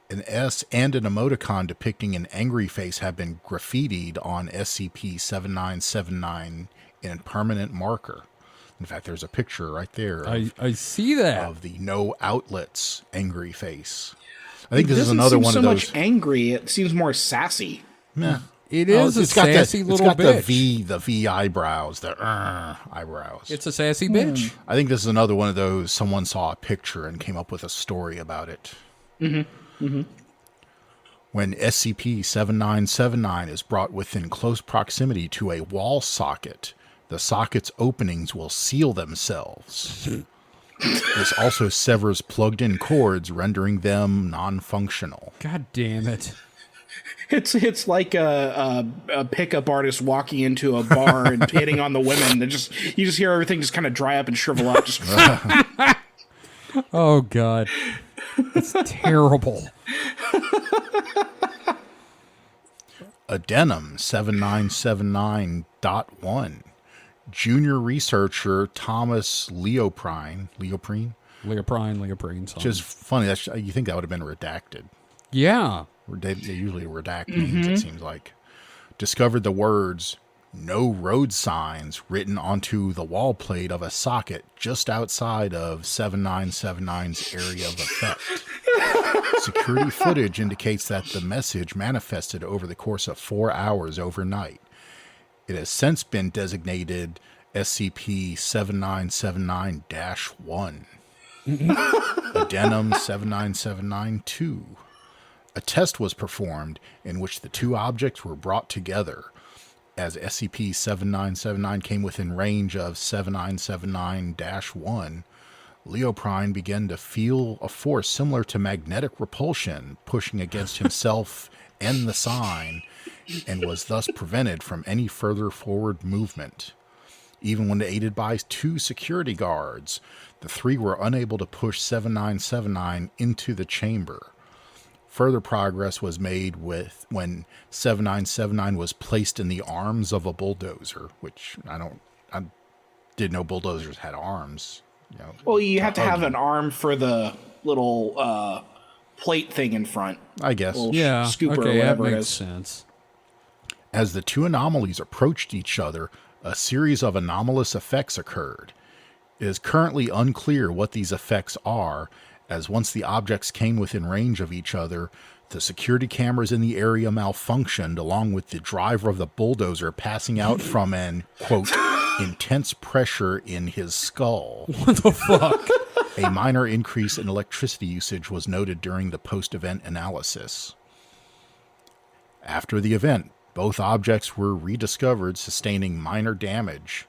B: an emoticon depicting an angry face have been graffitied on SCP-7979 in permanent marker. In fact, there's a picture right there.
A: I see that
B: of the "No Outlets" angry face. I think this is another one of those.
C: It doesn't seem so much angry. It seems more sassy.
B: Yeah.
A: It is a sassy little bitch.
B: It's got the V eyebrows, the eyebrows.
A: It's a sassy bitch.
B: I think this is another one of those, someone saw a picture and came up with a story about it. Mm-hmm. Mm-hmm. When SCP-7979 is brought within close proximity to a wall socket, the socket's openings will seal themselves. This also severs plugged-in cords, rendering them non-functional.
A: God damn it.
C: It's like a pickup artist walking into a bar and hitting on the women. You just hear everything just kind of dry up and shrivel up. Just
A: oh God, it's terrible.
B: Addendum 7979.1. Junior researcher Thomas Leoprine. Which is funny. You think that would have been redacted.
A: Yeah.
B: They usually redact names, it seems like. Discovered the words "No Road Signs" written onto the wall plate of a socket just outside of 7979's area of effect. Security footage indicates that the message manifested over the course of 4 hours overnight. It has since been designated SCP-7979-1. Addendum 7979-2. A test was performed in which the two objects were brought together. As SCP-7979 came within range of 7979-1, Leoprine began to feel a force similar to magnetic repulsion pushing against himself and the sign, and was thus prevented from any further forward movement. Even when aided by 2 security guards, the 3 were unable to push 7979 into the chamber. Further progress was made when 7979 was placed in the arms of a bulldozer, which I didn't know bulldozers had arms.
C: Well, you have to have an arm for the little plate thing in front.
B: I guess.
A: Yeah.
C: Scooper
A: Okay,
C: or
A: that
C: whatever it
A: makes
C: is.
A: sense.
B: As the 2 anomalies approached each other, a series of anomalous effects occurred. It is currently unclear what these effects are, as once the objects came within range of each other, the security cameras in the area malfunctioned, along with the driver of the bulldozer passing out from an, quote, intense pressure in his skull.
A: What the fuck?
B: A minor increase in electricity usage was noted during the post-event analysis. After the event, both objects were rediscovered, sustaining minor damage.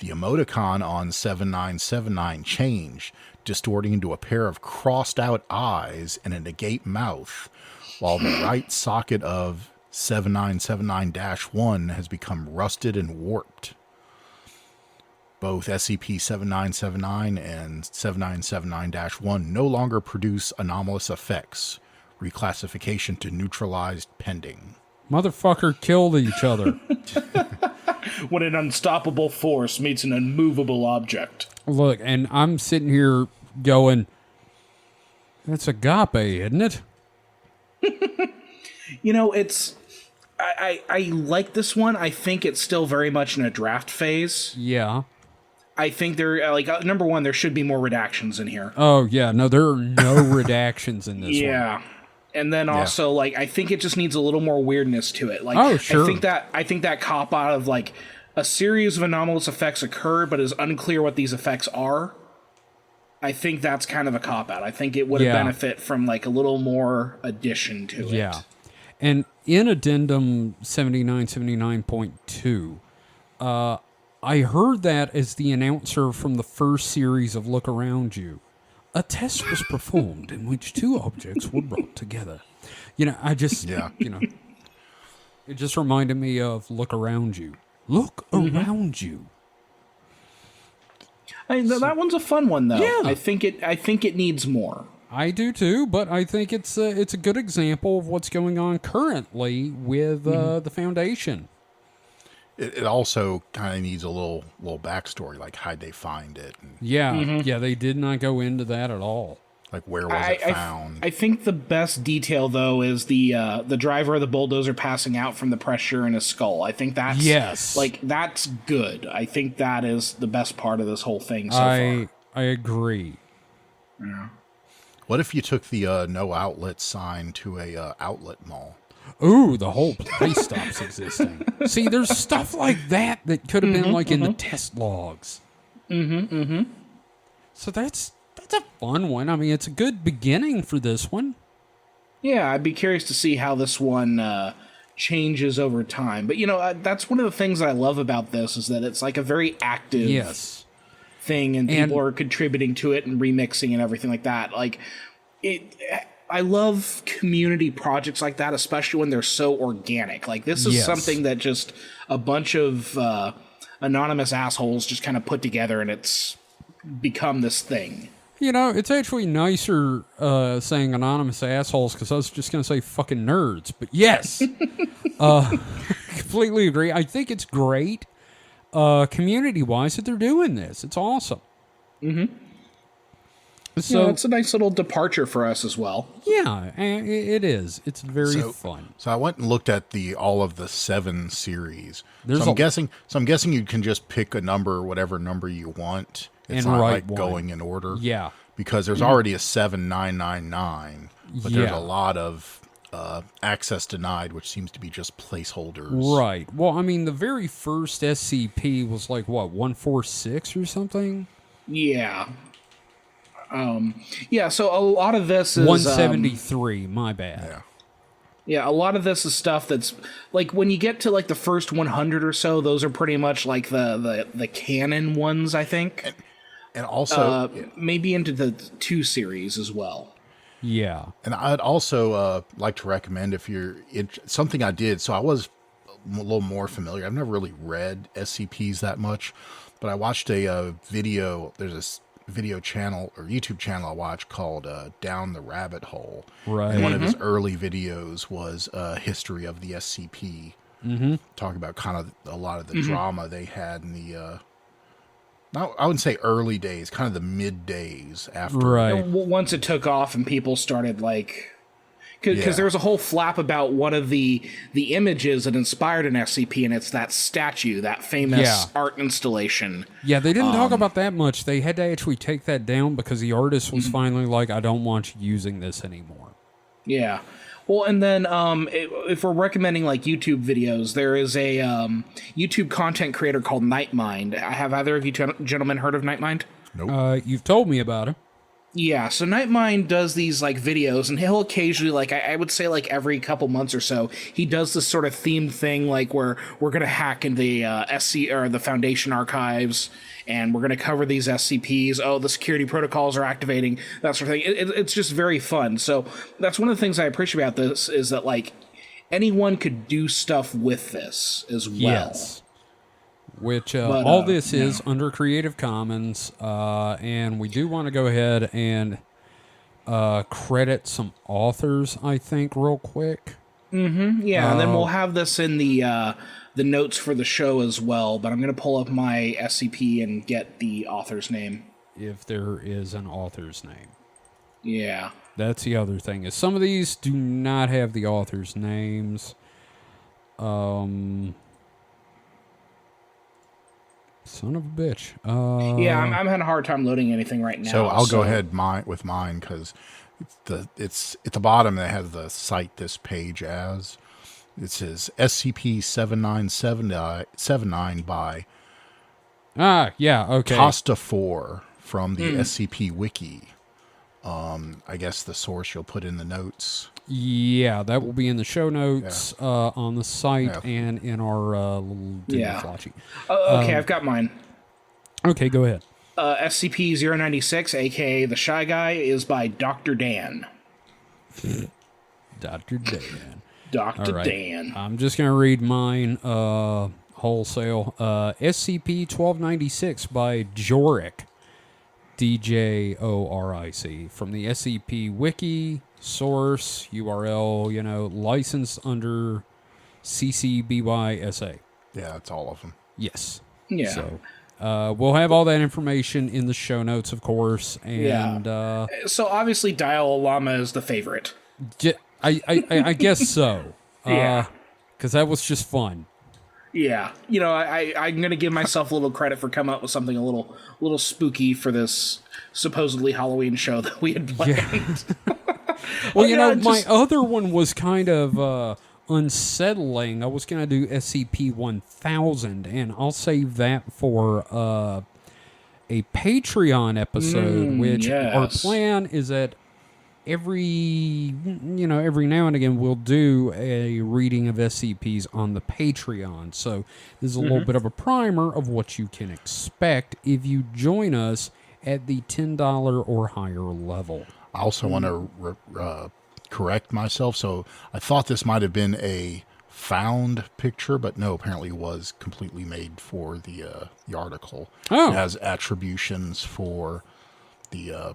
B: The emoticon on 7979 changed, distorting into a pair of crossed-out eyes and an agape mouth, while the right socket of 7979-1 has become rusted and warped. Both SCP-7979 and 7979-1 no longer produce anomalous effects. Reclassification to neutralized pending.
A: Motherfucker killed each other.
C: When an unstoppable force meets an unmovable object.
A: Look, and I'm sitting here going, that's agape, isn't it?
C: It's... I like this one. I think it's still very much in a draft phase.
A: Yeah.
C: I think number one, there should be more redactions in here.
A: Oh, yeah. No, there are no redactions in this one.
C: Yeah. And then also, I think it just needs a little more weirdness to it.
A: Oh, sure.
C: I think that cop out of, a series of anomalous effects occur, but is unclear what these effects are. I think that's kind of a cop out. I think it would benefit from, a little more addition to it.
A: Yeah. And in Addendum 7979.2, I heard that as the announcer from the first series of Look Around You. A test was performed in which 2 objects were brought together. I just, it just reminded me of Look Around You. Look around you.
C: That one's a fun one, though.
A: Yeah.
C: I think it needs more.
A: I do too, but I think it's a good example of what's going on currently with the Foundation.
B: It also kind of needs a little backstory, like how'd they find it? And
A: Yeah, they did not go into that at all.
B: like where was it found?
C: I think the best detail though is the driver of the bulldozer passing out from the pressure in his skull. I think that's that's good. I think that is the best part of this whole thing so far.
A: I agree.
C: Yeah.
B: What if you took the no outlet sign to a outlet mall?
A: Ooh, the whole place stops existing. See, there's stuff like that could have been in the test logs. So that's a fun one. I mean, it's a good beginning for this one.
C: Yeah, I'd be curious to see how this one changes over time. But, that's one of the things that I love about this is that it's a very active thing, and people are contributing to it and remixing and everything like that. I love community projects like that, especially when they're so organic. This is something that just a bunch of anonymous assholes just kind of put together, and it's become this thing.
A: It's actually nicer saying anonymous assholes, because I was just going to say fucking nerds. But yes, completely agree. I think it's great community-wise that they're doing this. It's awesome. Mm-hmm. So
C: it's a nice little departure for us as well.
A: Yeah, it is. It's very fun.
B: So I went and looked at all of the 7 series. I'm guessing you can just pick a number, whatever number you want. It's
A: and
B: not
A: write
B: going in order.
A: Yeah.
B: Because there's already a 7999, but there's a lot of access denied, which seems to be just placeholders.
A: Right. Well, I mean, the very first SCP was 146 or something?
C: Yeah. So a lot of this is
A: 173, my bad.
B: Yeah.
C: Yeah, a lot of this is stuff that's when you get to the first 100 or so, those are pretty much the canon ones, I think.
B: And also
C: maybe into the 2 series as well.
A: Yeah.
B: And I'd also like to recommend if you're something I did. So I was a little more familiar. I've never really read SCPs that much, but I watched a video. There's this video channel or YouTube channel I watch called Down the Rabbit Hole.
A: Right.
B: And one of his early videos was history of the SCP. Talking about kind of a lot of the drama they had in the I wouldn't say early days, kind of the mid days after.
A: Right.
C: Once it took off and people started like, because there was a whole flap about one of the images that inspired an SCP, and it's that statue, that famous art installation.
A: Yeah, they didn't talk about that much. They had to actually take that down because the artist was finally like, I don't want you using this anymore.
C: Yeah. Well, and then if we're recommending like YouTube videos, there is a YouTube content creator called Nightmind. Have either of you gentlemen heard of Nightmind?
B: Nope.
A: You've told me about it.
C: Yeah, so Nightmind does these like videos, and he'll occasionally, like I would say, like every couple months or so, he does this sort of themed thing, like where we're gonna hack into the SC or the Foundation archives, and we're gonna cover these SCPs. Oh, the security protocols are activating, that sort of thing. It's just very fun. So that's one of the things I appreciate about this is that like anyone could do stuff with this as well.
A: Yes. Which all this is under Creative Commons, and we do want to go ahead and credit some authors, I think, real quick.
C: Yeah, and then we'll have this in the notes for the show as well, but I'm going to pull up my SCP and get the author's name.
A: If there is an author's name.
C: Yeah.
A: That's the other thing, is some of these do not have the author's names. Son of a bitch.
C: Yeah, I'm having a hard time loading anything right now.
B: So I'll go ahead with mine because it's at the bottom. It has the cite this page as. It says SCP-7979 by Costa 4 from the SCP Wiki. I guess the source you'll put in the notes.
A: Yeah, that will be in the show notes on the site and in our little flotchy.
C: Okay, I've got mine.
A: Okay, go ahead.
C: SCP-096, a.k.a. The Shy Guy, is by Dr. Dan.
A: Dr. Dan.
C: Dr. Right. Dan.
A: I'm just going to read mine wholesale. SCP-1296 by Joric. DJORIC. From the SCP Wiki. Source, URL, licensed under CC BY-SA.
B: Yeah, that's all of them.
A: Yes.
C: Yeah.
A: So we'll have all that information in the show notes, of course. And
C: so obviously Dial Llama is the favorite.
A: I guess so.
C: Yeah.
A: Because that was just fun.
C: Yeah. I'm going to give myself a little credit for coming up with something a little spooky for this supposedly Halloween show that we had planned. Yeah.
A: Well, my other one was kind of unsettling. I was going to do SCP-1000, and I'll save that for a Patreon episode, which our plan is that every now and again we'll do a reading of SCPs on the Patreon. So this is a little bit of a primer of what you can expect if you join us at the $10 or higher level.
B: I also want to correct myself. So I thought this might have been a found picture, but no, apparently it was completely made for the article.
A: Oh.
B: It has attributions for the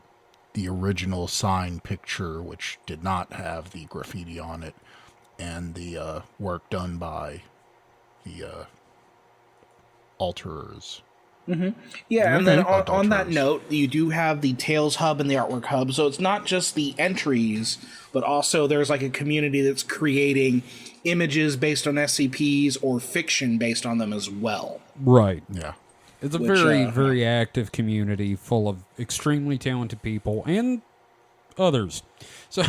B: original signed picture, which did not have the graffiti on it, and the work done by the alterers.
C: Yeah, and then on that note, you do have the Tales Hub and the Artwork Hub, so it's not just the entries, but also there's like a community that's creating images based on SCPs or fiction based on them as well.
A: Right.
B: Yeah.
A: It's a very active community full of extremely talented people and others. So,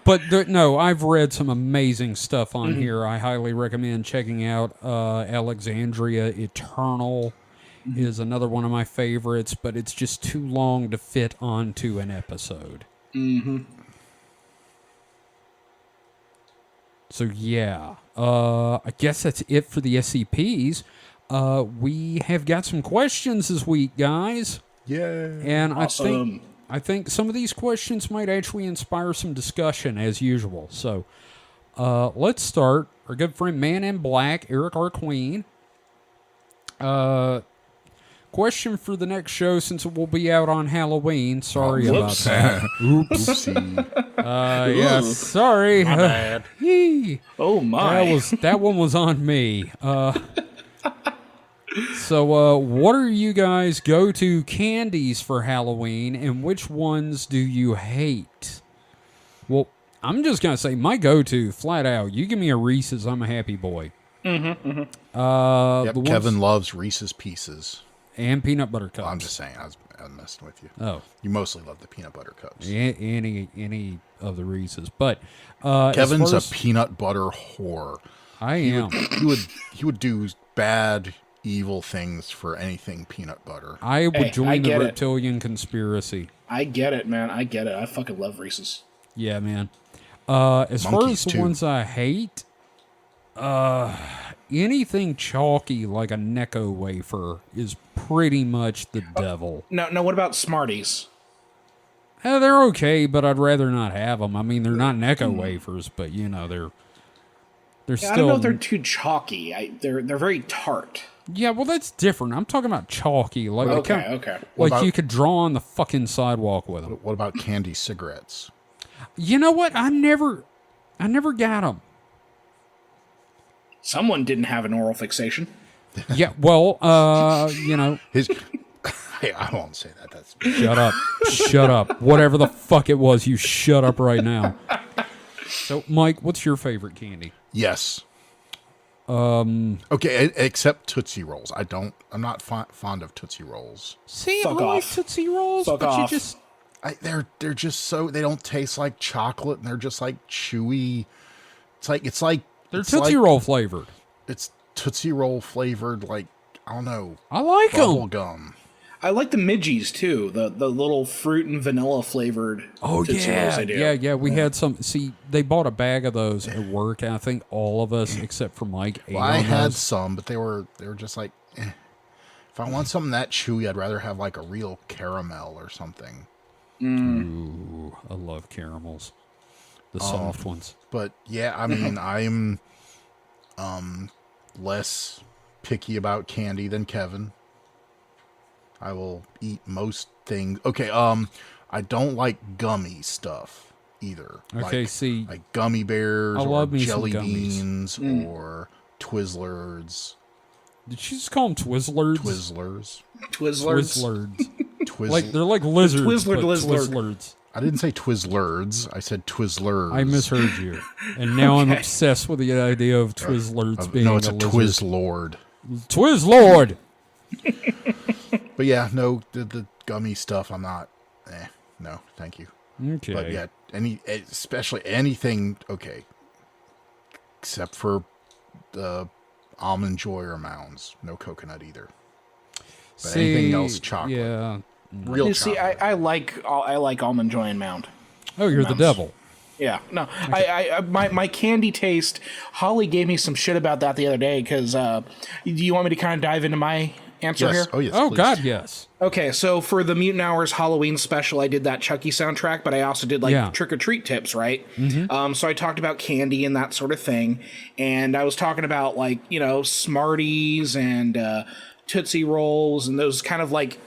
A: but no, I've read some amazing stuff on here. I highly recommend checking out Alexandria Eternal is another one of my favorites, but it's just too long to fit onto an episode. So yeah, I guess that's it for the SCPs. We have got some questions this week, guys.
B: Yeah.
A: And
C: awesome.
A: I think some of these questions might actually inspire some discussion as usual. So let's start. Our good friend Man in Black, Eric R. Queen. Question for the next show, since it will be out on Halloween. Sorry about that.
B: Oopsie.
A: Yeah, sorry.
C: My bad. Oh my.
A: That one was on me. So, what are you guys' go-to candies for Halloween, and which ones do you hate? Well, I'm just gonna say my go-to, flat out. You give me a Reese's, I'm a happy boy.
B: Yep, Kevin loves Reese's Pieces.
A: And peanut butter cups.
B: Well, I'm just saying, I was messing with you.
A: Oh,
B: you mostly love the peanut butter cups.
A: Any of the Reese's, but
B: Kevin's a peanut butter whore.
A: I am.
B: He would do bad, evil things for anything peanut butter.
A: I would join the reptilian conspiracy.
C: I get it, man. I get it. I fucking love Reese's.
A: Yeah, man. As far as the ones I hate, anything chalky like a Necco wafer is pretty much the devil.
C: No, what about Smarties?
A: They're okay, but I'd rather not have them. I mean, they're not Necco wafers, but you know, they're still.
C: I don't know if they're too chalky. They're very tart.
A: Yeah, well, that's different. I'm talking about chalky, like
C: okay.
A: Like you could draw on the fucking sidewalk with them.
B: What about candy cigarettes?
A: You know what? I never got them.
C: Someone didn't have an oral fixation.
A: Yeah, well, you know.
B: Hey, I won't say that. That's
A: Shut up. Whatever the fuck it was, you shut up right now. So, Mike, what's your favorite candy?
B: Yes. Okay, except Tootsie Rolls. I'm not fond of Tootsie Rolls.
A: See, I like Tootsie Rolls, but you just...
B: They're just so... They don't taste like chocolate, and they're just like chewy. It's like
A: they're Tootsie Roll flavored.
B: It's Tootsie Roll flavored, like, I don't know.
A: I like them.
B: Bubble gum.
C: I like the Midgies, too. The little fruit and vanilla flavored Tootsie Rolls they do.
A: Yeah. We had some... See, they bought a bag of those at work, and I think all of us, except for Mike, ate
B: I had some, but they were just like... If I want something that chewy, I'd rather have like a real caramel or something.
A: Ooh, I love caramels. The soft ones.
B: But yeah, I mean, I'm less picky about candy than Kevin. I will eat most things. Okay, I don't like gummy stuff either.
A: Okay,
B: like gummy bears or jelly beans
A: Mm.
B: or Twizzlers.
A: Did you just call them Twizzlers?
C: Twizzlers.
A: Like they're like lizards.
C: Twizzlers.
B: I didn't say Twizzlers. I said Twizzlers.
A: I misheard you, and now I'm obsessed with the idea of Twizzlers being
B: no, it's
A: a lizard.
B: Twizzlord.
A: Twizzlord.
B: But yeah, no, the gummy stuff. I'm not. No, thank you.
A: Okay.
B: But yeah, especially anything. Okay, except for the Almond Joy or Mounds. No coconut either. But anything else, chocolate.
A: Yeah.
B: Real chocolate.
C: See, I like Almond Joy and Mound.
A: Oh, you're the devil.
C: Yeah, no, okay. My candy taste. Holly gave me some shit about that the other day because. Do you want me to kind of dive into my answer here?
B: Oh yes.
A: Oh
B: please.
A: God, yes.
C: Okay, so for the Mutant Hours Halloween special, I did that Chucky soundtrack, but I also did trick or treat tips, right? Mm-hmm. So I talked about candy and that sort of thing, and I was talking about Smarties and Tootsie Rolls and those kind of like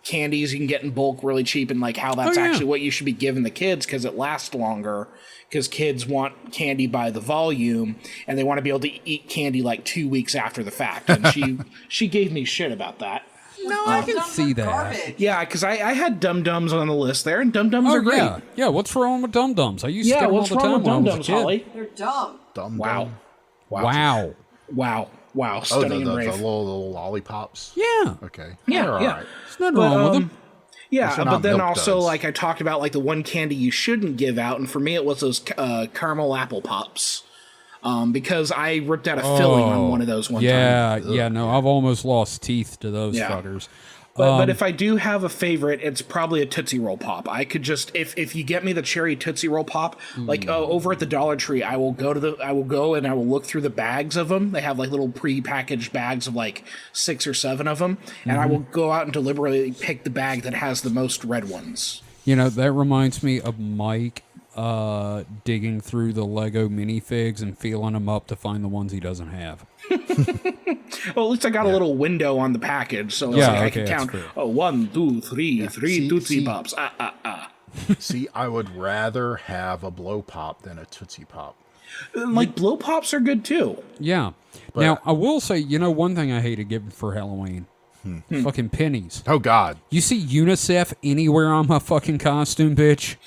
C: candies you can get in bulk really cheap, and like how that's actually what you should be giving the kids because it lasts longer. Because kids want candy by the volume, and they want to be able to eat candy like 2 weeks after the fact. And she gave me shit about that.
A: No, I can see that.
D: Garbage.
C: Yeah, because I had Dum Dums on the list there, and Dum Dums are great.
A: Yeah, what's wrong with Dum Dums? I used to get them all the time when I was a kid.
C: Holly?
D: They're dumb.
B: Dum-dum.
C: Wow. Stunning and brave.
B: The little lollipops.
A: Yeah.
B: Okay.
C: Yeah,
B: They're all
C: yeah.
B: right.
A: There's nothing wrong with them.
C: Yeah,
B: They're
C: but
B: not
C: then
B: Milk
C: also,
B: Duds.
C: like, I talked about, like, the one candy you shouldn't give out, and for me it was those caramel apple pops. Because I ripped out a filling on one of those one time.
A: Yeah, no, I've almost lost teeth to those fuckers.
C: But if I do have a favorite, it's probably a Tootsie Roll Pop. I could just if you get me the cherry Tootsie Roll Pop, over at the Dollar Tree, I will go and I will look through the bags of them. They have like little pre-packaged bags of like 6 or 7 of them, and I will go out and deliberately pick the bag that has the most red ones.
A: You know, that reminds me of Mike digging through the Lego minifigs and feeling them up to find the ones he doesn't have.
C: Well, at least I got a little window on the package, so I can count. Oh, 1, 2, 3, 3 Tootsie Pops.
B: See, I would rather have a blow pop than a Tootsie Pop.
C: Like, blow pops are good too.
A: Yeah. But, now, I will say, one thing I hated giving for Halloween. Fucking pennies.
B: Oh, God.
A: You see UNICEF anywhere on my fucking costume, bitch?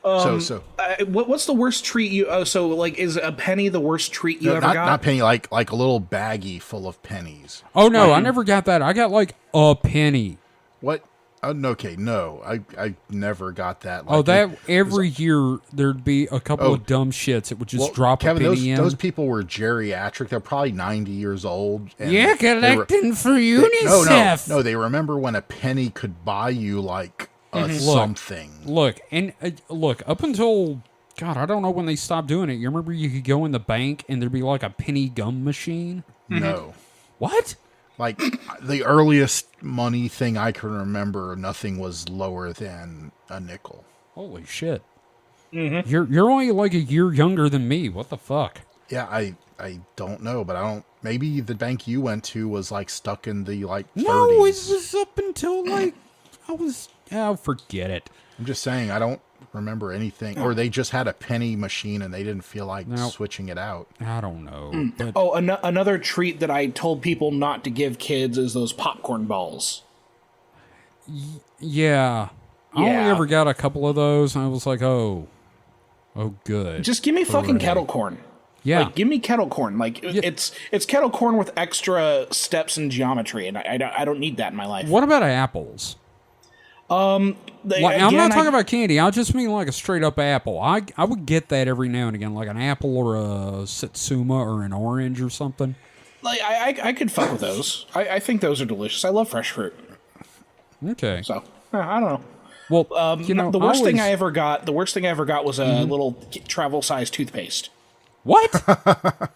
C: What's the worst treat you... Oh, so, like, is a penny the worst treat you ever got?
B: Not penny, like a little baggie full of pennies.
A: Oh, no, I never got that. I got, like, a penny.
B: What? Okay, no. I never got that.
A: Like, every year there'd be a couple of dumb shits that would just drop
B: Kevin,
A: a penny in.
B: Those people were geriatric. They're probably 90 years old. And
A: collecting for UNICEF.
B: No, they remember when a penny could buy you, like, something.
A: Look, up until... God, I don't know when they stopped doing it. You remember you could go in the bank and there'd be, like, a penny gum machine?
B: No.
A: What?
B: Like, the earliest money thing I can remember, nothing was lower than a nickel.
A: Holy shit. Mm-hmm. You're only like a year younger than me. What the fuck?
B: Yeah, I don't know, but I don't... Maybe the bank you went to was, like, stuck in the, like, 30s.
A: No, it was up until, like, I was... Oh, forget it.
B: I'm just saying, I don't remember anything. Or they just had a penny machine and they didn't feel like switching it out.
A: I don't know. But...
C: Oh, another treat that I told people not to give kids is those popcorn balls.
A: Yeah. I only ever got a couple of those, and I was like, oh, good.
C: Just give me fucking kettle corn.
A: Yeah.
C: Like, give me kettle corn. Like, it's kettle corn with extra steps in geometry, and I don't need that in my life.
A: What about apples? I'm not talking about candy. I just mean like a straight up apple. I would get that every now and again, like an apple or a satsuma or an orange or something.
C: Like I could fuck with those. I think those are delicious. I love fresh fruit.
A: Okay.
C: So I don't know.
A: Well,
C: the worst thing I ever got was a little travel size toothpaste.
A: What?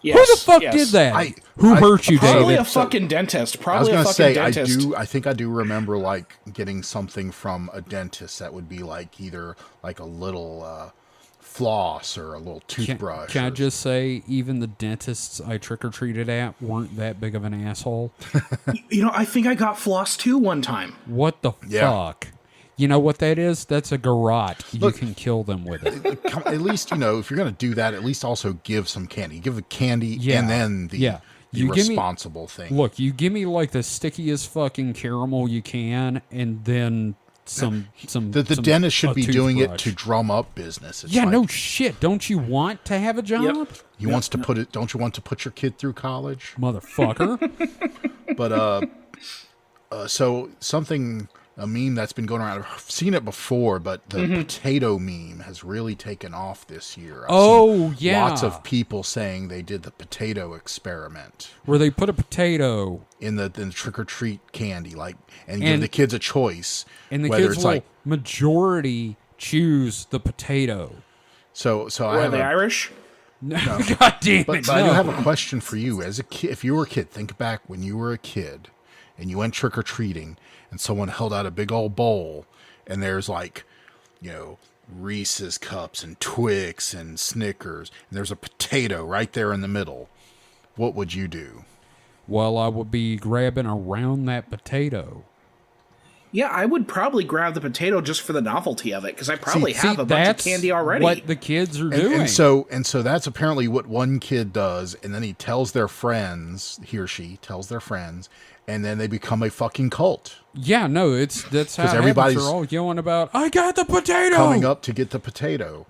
C: Yes,
A: who the fuck did that? Who hurt you, David?
C: Probably a fucking dentist. Probably a fucking dentist.
B: I think I do remember like getting something from a dentist that would be like either like a little floss or a little toothbrush.
A: Can I just say, even the dentists I trick-or-treated at weren't that big of an asshole?
C: I think I got floss too one time.
A: What the fuck? You know what that is? That's a garrote. You can kill them with it.
B: At least, if you're going to do that, at least also give some candy. Give the candy and then the responsible thing.
A: Look, you give me like the stickiest fucking caramel you can, and then some
B: The dentist should be doing it to drum up business.
A: It's no shit. Don't you want to have a job?
B: Yep. Don't you want to put your kid through college?
A: Motherfucker.
B: But, so something... A meme that's been going around. I've seen it before, but the potato meme has really taken off this year. I've seen lots of people saying they did the potato experiment,
A: where they put a potato
B: in the trick or treat candy, and give the kids a choice,
A: and the kids will majority choose the potato.
B: So
C: are they Irish?
A: No. God damn it!
B: But I do have a question for you. As a kid, if you were a kid, think back when you were a kid and you went trick or treating. And someone held out a big old bowl, and there's Reese's cups and Twix and Snickers, and there's a potato right there in the middle. What would you do?
A: Well, I would be grabbing around that potato.
C: Yeah, I would probably grab the potato just for the novelty of it, because I probably have a bunch of candy already.
A: What the kids are doing.
B: And so that's apparently what one kid does, and then he or she tells their friends, and then they become a fucking cult.
A: Yeah, no, that's how everybody's all yelling about, I got the potato!
B: Coming up to get the potato.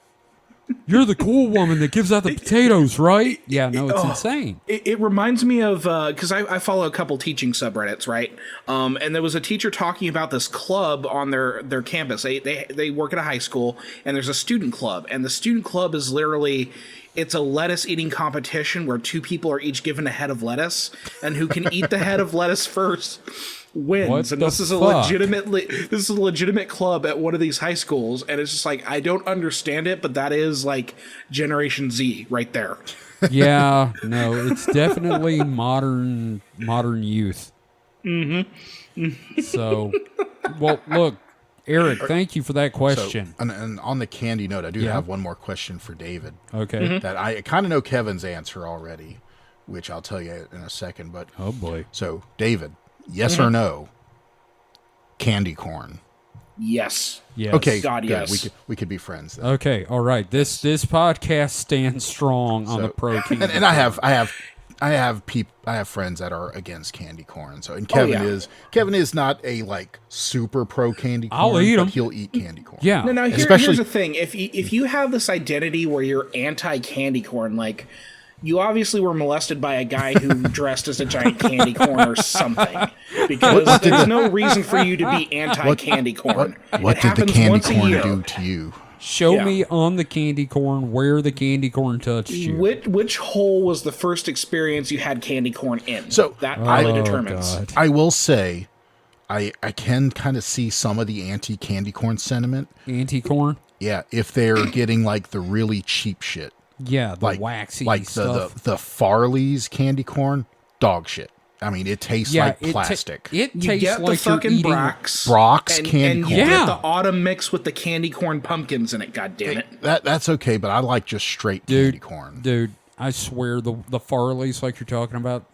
A: You're the cool woman that gives out the potatoes, right? Yeah, no, it's insane.
C: It reminds me of, because I follow a couple teaching subreddits, right? And there was a teacher talking about this club on their campus. They work at a high school, and there's a student club. And the student club is literally... It's a lettuce eating competition where two people are each given a head of lettuce, and who can eat the head of lettuce first wins. And this is a legitimate club at one of these high schools, and it's just like, I don't understand it, but that is like Generation Z right there.
A: Yeah, no, it's definitely modern youth. Mm-hmm. So, well, look, Eric, thank you for that question.
B: So, and on the candy note, I do have one more question for David.
A: Okay.
B: That I kind of know Kevin's answer already, which I'll tell you in a second. But
A: oh boy.
B: So David, yes or no? Candy corn.
C: Yes.
A: Yes.
B: Okay.
C: God,
B: good.
C: yes.
B: We could be friends then.
A: Okay. All right. This podcast stands strong on the pro candy.
B: And I have friends that are against candy corn. So and Kevin is not a like super pro candy corn.
A: I'll eat 'em.
B: But he'll eat candy corn.
A: Yeah.
C: No, here's the thing. If you have this identity where you're anti candy corn, like you obviously were molested by a guy who dressed as a giant candy corn or something, because there's no reason for you to be anti candy corn.
B: What did the candy corn do to you?
A: Show me on the candy corn where the candy corn touched you.
C: Which hole was the first experience you had candy corn in?
B: So
C: that probably determines.
A: God.
B: I will say, I can kind of see some of the anti-candy corn sentiment.
A: Anti-corn?
B: Yeah, if they're getting like the really cheap shit.
A: Yeah, the waxy stuff.
B: The Farley's candy corn, dog shit. I mean, it tastes like plastic.
A: It
C: You
A: tastes
C: get
A: like
C: the fucking
A: you're eating
B: Brock's
C: and
B: candy
C: you
B: corn.
C: get the autumn mix with the candy corn pumpkins in it. God damn it!
B: That's okay, but I like just straight candy corn.
A: Dude, I swear the Farley's like you're talking about,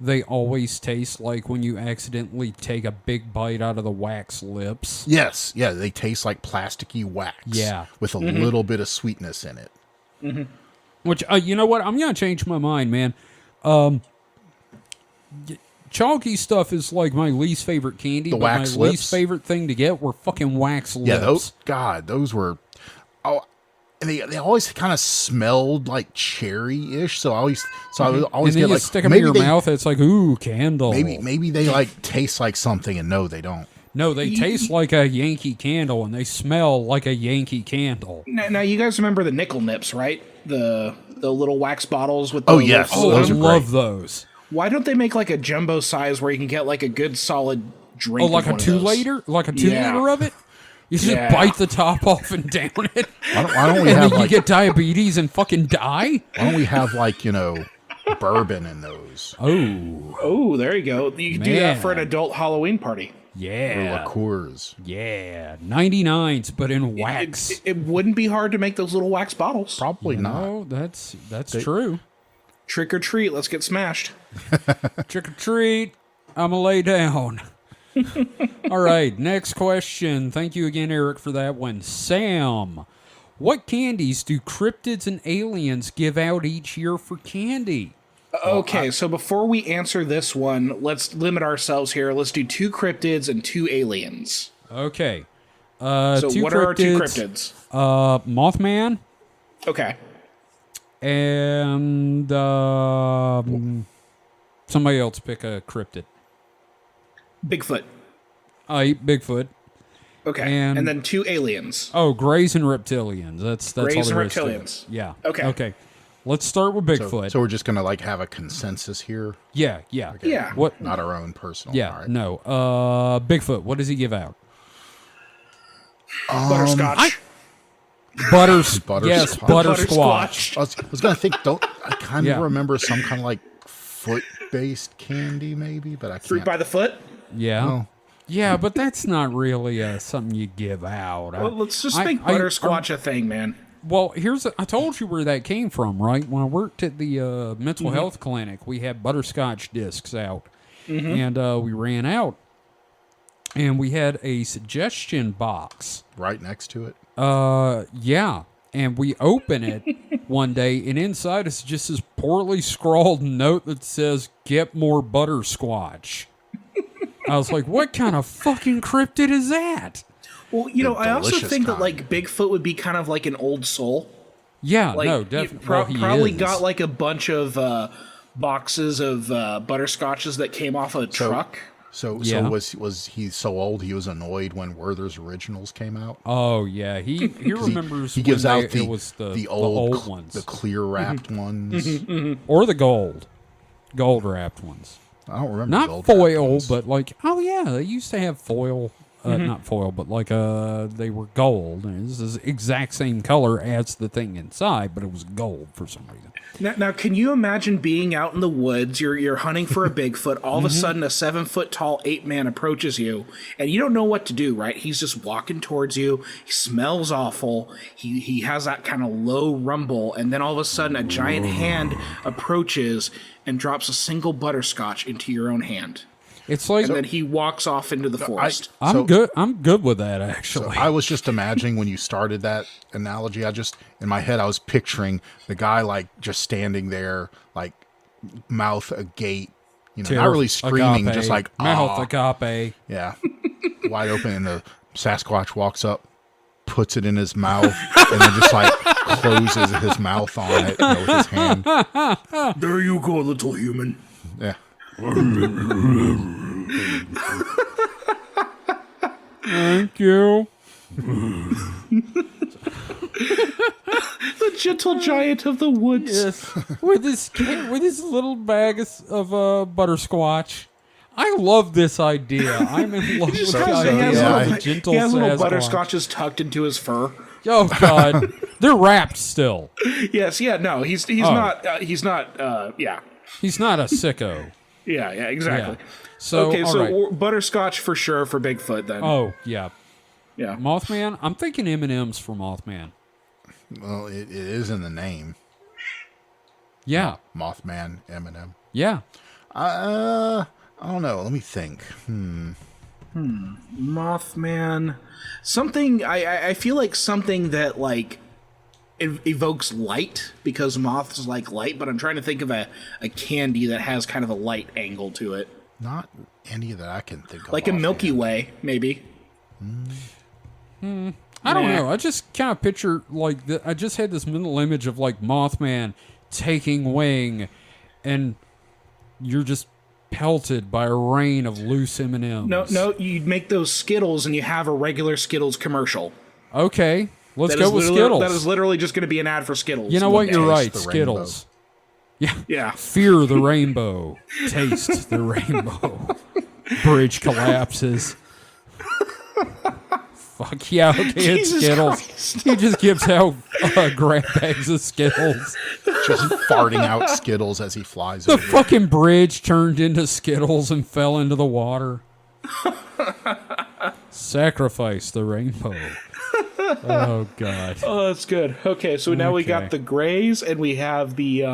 A: they always taste like when you accidentally take a big bite out of the wax lips.
B: Yes, yeah, they taste like plasticky wax.
A: Yeah.
B: With a little bit of sweetness in it.
C: Mm-hmm.
A: Which, you know what? I'm going to change my mind, man. Chalky stuff is like my least favorite candy.
B: The wax
A: my
B: lips?
A: least favorite thing to get were fucking wax lips.
B: Yeah, those were... Oh, and they always kind of smelled like cherry-ish, so I always
A: and then
B: get
A: you
B: like...
A: stick them in your mouth, and it's like, ooh, candle.
B: Maybe they like taste like something, and no, they don't.
A: No, they taste like a Yankee candle, and they smell like a Yankee candle.
C: Now you guys remember the nickel nips, right? The little wax bottles with.
B: Oh yes,
A: I love those.
C: Why don't they make like a jumbo size where you can get like a good solid drink?
A: Oh, like a 2-liter, like a 2-liter of it. You just bite the top off and down it.
B: Why don't we
A: and
B: have
A: then you get diabetes and fucking die?
B: Why don't we have like bourbon in those?
C: Oh, there you go. You can do that for an adult Halloween party.
A: Yeah.
B: Or liqueurs.
A: Yeah. 99s, but in wax.
C: It wouldn't be hard to make those little wax bottles.
B: Probably not.
A: No, that's true.
C: Trick or treat, let's get smashed.
A: Trick or treat, I'ma lay down. All right, next question. Thank you again, Eric, for that one. Sam, what candies do cryptids and aliens give out each year for candy?
C: Okay, so before we answer this one, let's limit ourselves here. Let's do 2 cryptids and 2 aliens.
A: Okay.
C: So what are our 2 cryptids?
A: Mothman.
C: Okay.
A: And somebody else pick a cryptid.
C: Bigfoot.
A: Bigfoot.
C: Okay. And then 2 aliens.
A: Oh, greys and reptilians. That's
C: Greys
A: all there
C: and
A: is to it.
C: reptilians.
A: Yeah.
C: Okay.
A: Okay. Let's start with Bigfoot.
B: So we're just gonna have a consensus here.
A: Yeah.
C: Okay. Yeah.
A: What?
B: Not our own personal.
A: Yeah.
B: Right.
A: No. Bigfoot. What does he give out?
C: Butterscotch.
B: Butterscotch.
A: Yes, butterscotch.
B: I was gonna think. I kind of remember some kind of like foot-based candy, maybe, but I can't.
C: Fruit by the foot.
A: Yeah.
B: Oh.
A: Yeah, but that's not really something you give out.
C: Well, let's just make butterscotch a thing, man.
A: Well, I told you where that came from, right? When I worked at the mental health clinic, we had butterscotch discs out, and we ran out, and we had a suggestion box
B: right next to it.
A: Yeah, and we open it one day, and inside is just this poorly scrawled note that says, "Get more butterscotch." I was like, what kind of fucking cryptid is that?
C: Well, I also think that like Bigfoot would be kind of like an old soul.
A: Yeah,
C: like,
A: no, definitely.
C: Probably got like a bunch of boxes of butterscotches that came off a truck.
B: So was he so old he was annoyed when Werther's Originals came out?
A: Oh yeah, he remembers.
B: He gives out
A: it was the
B: old
A: ones,
B: the clear wrapped ones,
A: or the gold wrapped ones.
B: I don't remember.
A: Not foil, but like, oh yeah, they used to have foil not foil, but like they were gold. And this is the exact same color as the thing inside, but it was gold for some reason.
C: Now, can you imagine being out in the woods? You're hunting for a Bigfoot. All of a sudden, a 7-foot-tall ape man approaches you, and you don't know what to do. Right? He's just walking towards you. He smells awful. He has that kind of low rumble, and then all of a sudden, a giant hand approaches and drops a single butterscotch into your own hand.
A: It's like,
C: and then he walks off into the forest.
A: I'm good with that, actually.
B: So I was just imagining when you started that analogy, in my head, I was picturing the guy like just standing there, like mouth agape, not really screaming,
A: agape,
B: just like
A: mouth agape.
B: Yeah, wide open, and the Sasquatch walks up, puts it in his mouth, and then just like closes his mouth on it with his hand.
C: There you go, little human.
B: Yeah.
A: Thank you.
C: The gentle giant of the woods.
A: Yes. with his little bag of butterscotch. I love this idea. I'm in love with the idea of the gentle
C: He has little
A: Sasquatch.
C: butterscotches tucked into his fur.
A: Oh God, they're wrapped still.
C: Yes, yeah, no, he's not. He's not a
A: sicko.
C: Yeah, exactly.
A: Yeah. So,
C: okay, so
A: right.
C: butterscotch for sure for Bigfoot then.
A: Oh yeah.
C: Yeah.
A: Mothman. I'm thinking M&M's for Mothman.
B: Well, it is in the name.
A: Yeah.
B: Mothman, M&M.
A: Yeah.
B: I don't know. Let me think.
C: Mothman. Something. I feel like something that like evokes light because moths like light, but I'm trying to think of a candy that has kind of a light angle to it.
B: Not any that I can think of.
C: Like a Milky Way, maybe.
A: I don't know. I just kind of picture like I just had this mental image of like Mothman taking wing, and you're just pelted by a rain of loose M&Ms.
C: No, you'd make those Skittles and you have a regular Skittles commercial.
A: Okay, let's go with Skittles.
C: That is literally just going to be an ad for Skittles.
A: You know what? You're right.
B: the
A: Skittles.
C: Yeah.
A: Fear the rainbow. Taste the rainbow. Bridge collapses. Fuck yeah, okay, it's
C: Jesus
A: Skittles.
C: Christ.
A: He just gives out grab bags of Skittles.
B: Just farting out Skittles as he flies
A: The
B: over.
A: fucking bridge turned into Skittles and fell into the water. Sacrifice the rainbow. Oh, God.
C: Oh, that's good. Okay, so now we got the Greys and we have the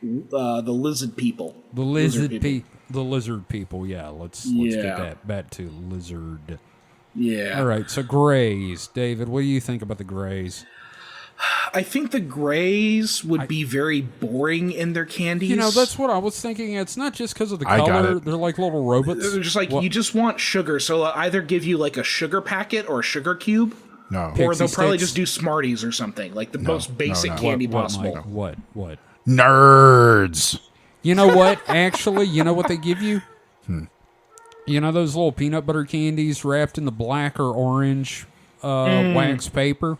C: lizard people.
A: The lizard people, yeah. Let's get that back to lizard.
C: Yeah.
A: All right, so Greys. David, what do you think about the Greys?
C: I think the Greys would be very boring in their candies.
A: You know, that's what I was thinking. It's not just because of the
B: I got
A: color.
B: it.
A: They're like little robots.
C: They're just like, you just want sugar, so they'll either give you like a sugar packet or a sugar cube,
B: No.
C: or
A: Pixie
C: they'll probably
A: sticks?
C: just do Smarties or something, like the most basic
B: no.
C: candy
A: What,
C: possible.
A: Mike? What?
B: Nerds.
A: You know what? Actually, you know what they give you? You know those little peanut butter candies wrapped in the black or orange wax paper?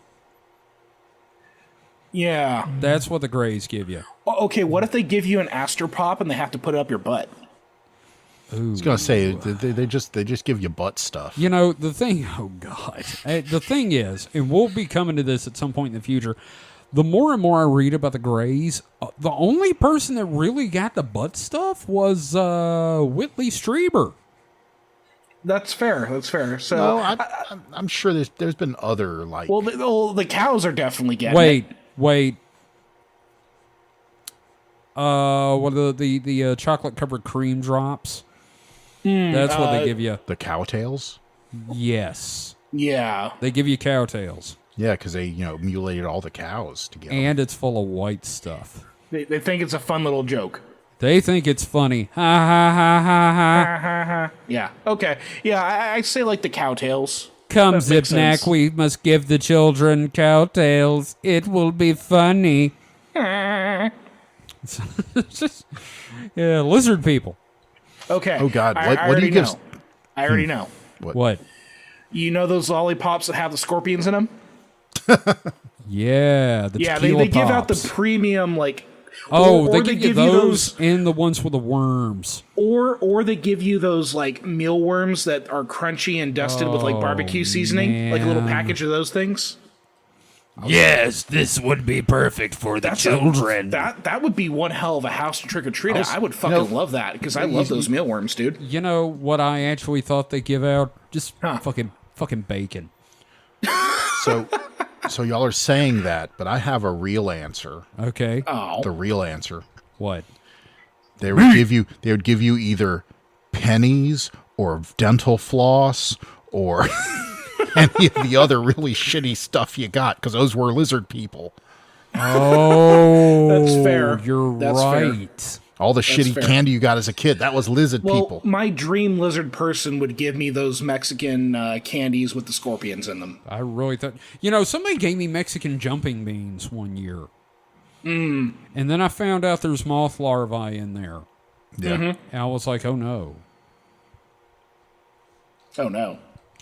C: Yeah.
A: That's what the Greys give you.
C: Okay, what if they give you an Astor Pop and they have to put it up your butt?
B: I was gonna say they just give you butt stuff.
A: You know, the thing, oh God. The thing is, and we'll be coming to this at some point in the future, the more and more I read about the Greys, the only person that really got the butt stuff was Whitley Strieber.
C: That's fair. So,
B: No, I'm sure there's been other like.
C: well, the cows are definitely getting
A: Wait.
C: it.
A: What are the chocolate covered cream drops? That's what they give you.
B: the cowtails.
A: Yes,
C: Yeah.
A: they give you cowtails,
B: Yeah, because they mutilated all the cows to get them.
A: and it's full of white stuff.
C: They think it's a fun little joke.
A: They think it's funny. Ha ha ha ha ha.
C: Yeah. Okay. Yeah, I say like the cowtails.
A: Come,
C: That makes
A: Zipnack,
C: sense.
A: we must give the children cowtails. It will be funny. It's just, yeah, lizard people.
C: Okay.
B: Oh, God.
C: I
B: What do
C: already
B: you give-
C: know. I already know.
A: What?
C: You know those lollipops that have the scorpions in them?
A: Yeah, the
C: Yeah,
A: tequila
C: they give out the
A: pops.
C: premium like
A: Oh, they give you those and the ones with the worms.
C: Or they give you those like mealworms that are crunchy and dusted with like barbecue seasoning,
A: man.
C: like a little package of those things.
A: Yes, this would be perfect for the children.
C: That would be one hell of a house to trick or treat. I would fucking love that because I love those mealworms, dude.
A: You know what I actually thought they give out? Just fucking bacon.
B: So y'all are saying that, but I have a real answer.
A: Okay.
C: Oh.
B: The real answer.
A: What?
B: They would give you either pennies or dental floss or any of the other really shitty stuff you got, because those were lizard people.
A: Oh,
C: that's fair.
A: That's right.
B: Fair. All the shitty candy you got as a kid, that was lizard people.
C: My dream lizard person would give me those Mexican candies with the scorpions in them.
A: I really thought... somebody gave me Mexican jumping beans one year. And then I found out there's moth larvae in there.
B: Yeah.
A: And I was like, oh no.
C: Oh no.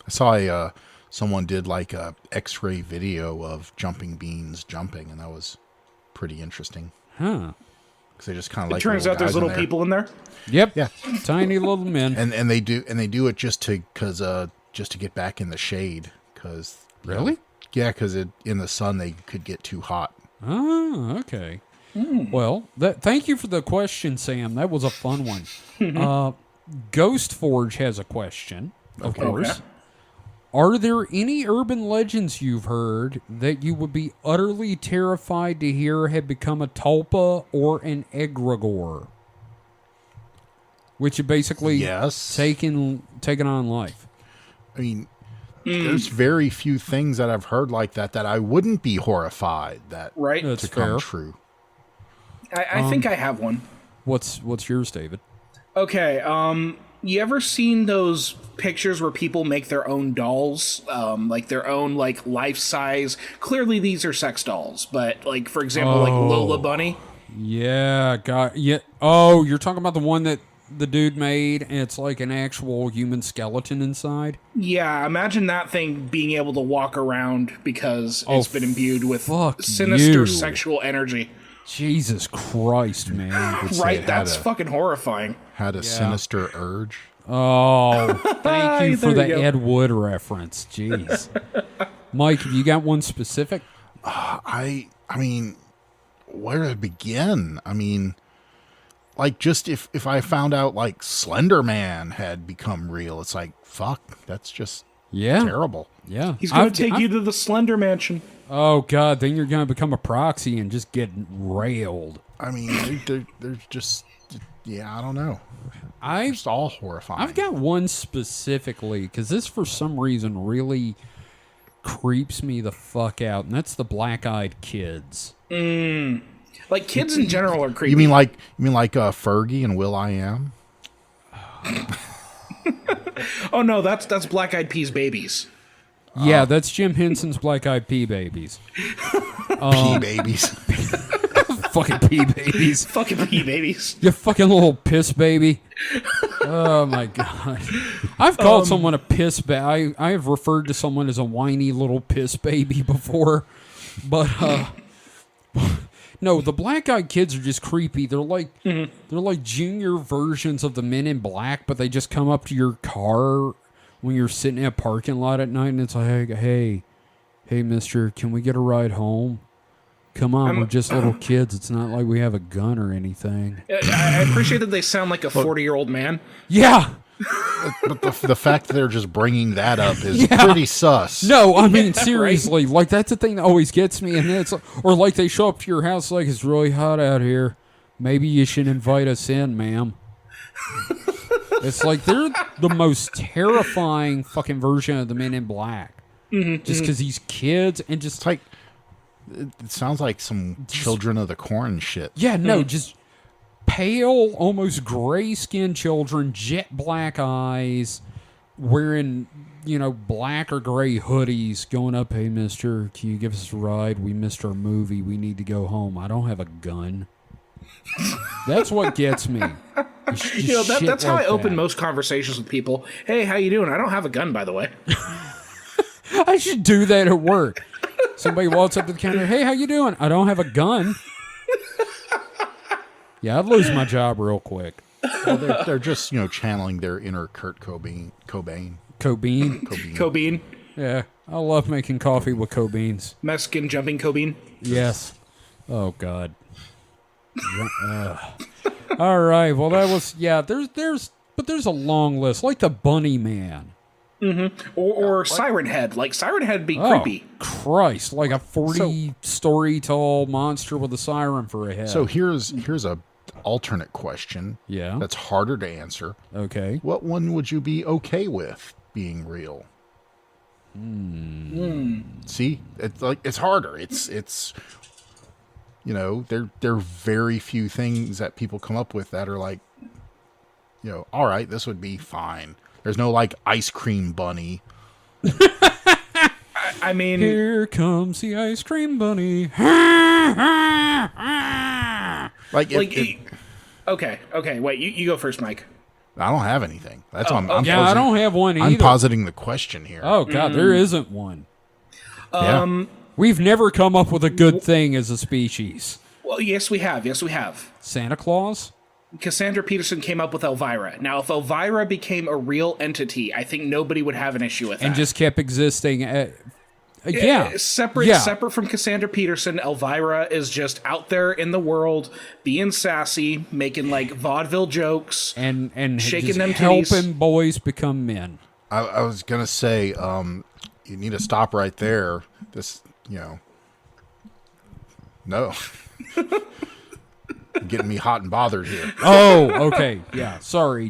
B: I saw someone did like a X-ray video of jumping beans jumping, and that was pretty interesting.
A: Huh.
B: Because they just kind of like...
C: It turns out there's little people in there?
A: Yep.
B: Yeah.
A: Tiny little men.
B: And they do it just to get back in the shade. Cause,
A: really?
B: Yeah, because in the sun they could get too hot.
A: Oh, okay. Well, thank you for the question, Sam. That was a fun one. Ghost Forge has a question, of course. Okay. Are there any urban legends you've heard that you would be utterly terrified to hear have become a tulpa or an egregore? Which are basically taken on life.
B: I mean, there's very few things that I've heard like that I wouldn't be horrified to come true.
C: I think I have one.
A: What's yours, David?
C: Okay, you ever seen those pictures where people make their own dolls, like their own like life size? Clearly, these are sex dolls, but like for example, like Lola Bunny.
A: Yeah, Oh, you're talking about the one that the dude made, and it's like an actual human skeleton inside?
C: Yeah, imagine that thing being able to walk around because it's been imbued with sinister sexual energy.
A: Jesus Christ, man.
C: Right, that's fucking horrifying.
B: Had a sinister urge.
A: Oh, thank you for the Ed Wood reference. Jeez. Mike, have you got one specific?
B: I mean, where to begin? I mean, like, just if I found out, like, Slender Man had become real, it's like, fuck, that's just terrible.
A: Yeah.
C: He's going to take you to the Slender Mansion.
A: Oh, God, then you're going to become a proxy and just get railed.
B: I mean, there's just... Yeah, I don't know. It's all horrifying.
A: I've got one specifically, because this, for some reason, really creeps me the fuck out, and that's the black-eyed kids.
C: Like, kids in general are creepy.
B: You mean like Fergie and Will.i.am?
C: Oh, no, that's Black-Eyed Peas babies.
A: Yeah, that's Jim Henson's Black-Eyed Pea babies.
B: Pea babies.
A: Fucking pea babies.
C: Fucking pea babies.
A: You fucking little piss baby. Oh, my God. I've called someone a piss baby. I have referred to someone as a whiny little piss baby before. But, no, the black-eyed kids are just creepy. They're like junior versions of the Men in Black, but they just come up to your car when you're sitting in a parking lot at night, and it's like, hey, mister, can we get a ride home? Come on, we're just little kids. It's not like we have a gun or anything.
C: I appreciate that they sound like a 40-year-old man.
A: Yeah.
B: But the fact that they're just bringing that up is pretty sus.
A: No, I mean, seriously. Right? Like, that's the thing that always gets me. And it's, or like they show up to your house like, it's really hot out here. Maybe you should invite us in, ma'am. It's like they're the most terrifying fucking version of the Men in Black. Just because these kids and just...
B: It's like... It sounds like some Children of the Corn shit.
A: Yeah, no, just pale, almost gray-skinned children, jet black eyes, wearing, black or gray hoodies, going up, hey, mister, can you give us a ride? We missed our movie. We need to go home. I don't have a gun. That's what gets me.
C: That's how I open most conversations with people. Hey, how you doing? I don't have a gun, by the way.
A: I should do that at work. Somebody walks up to the counter. Hey, how you doing? I don't have a gun. Yeah, I'd lose my job real quick.
B: Well, they're just channeling their inner Kurt Cobain.
C: Cobain.
A: Yeah, I love making coffee with Cobains.
C: Mexican jumping Cobain.
A: Yes. Oh God. All right. Well, that was there's a long list, like the Bunny Man.
C: Mm-hmm. Or Siren Head. Like Siren Head be creepy.
A: Christ, like a 40-story tall monster with a siren for a head.
B: So here's a alternate question.
A: Yeah.
B: That's harder to answer.
A: Okay.
B: What one would you be okay with being real? See, it's harder. It's there are very few things that people come up with that are like, all right, this would be fine. There's no like ice cream bunny.
C: I mean,
A: here comes the ice cream bunny.
C: Okay. Wait, you go first, Mike.
B: I don't have anything. That's
C: I'm
A: I don't have one either.
B: I'm positing the question here.
A: Oh God, there isn't one.
B: Yeah.
A: We've never come up with a good thing as a species.
C: Well, yes, we have.
A: Santa Claus?
C: Cassandra Peterson came up with Elvira. Now, if Elvira became a real entity, I think nobody would have an issue with that.
A: And just kept existing.
C: Separate from Cassandra Peterson, Elvira is just out there in the world, being sassy, making like vaudeville jokes,
A: and
C: shaking them
A: helping
C: titties.
A: boys become men.
B: I was gonna say, you need to stop right there. This, no. Getting me hot and bothered here.
A: Oh, okay. Yeah, sorry.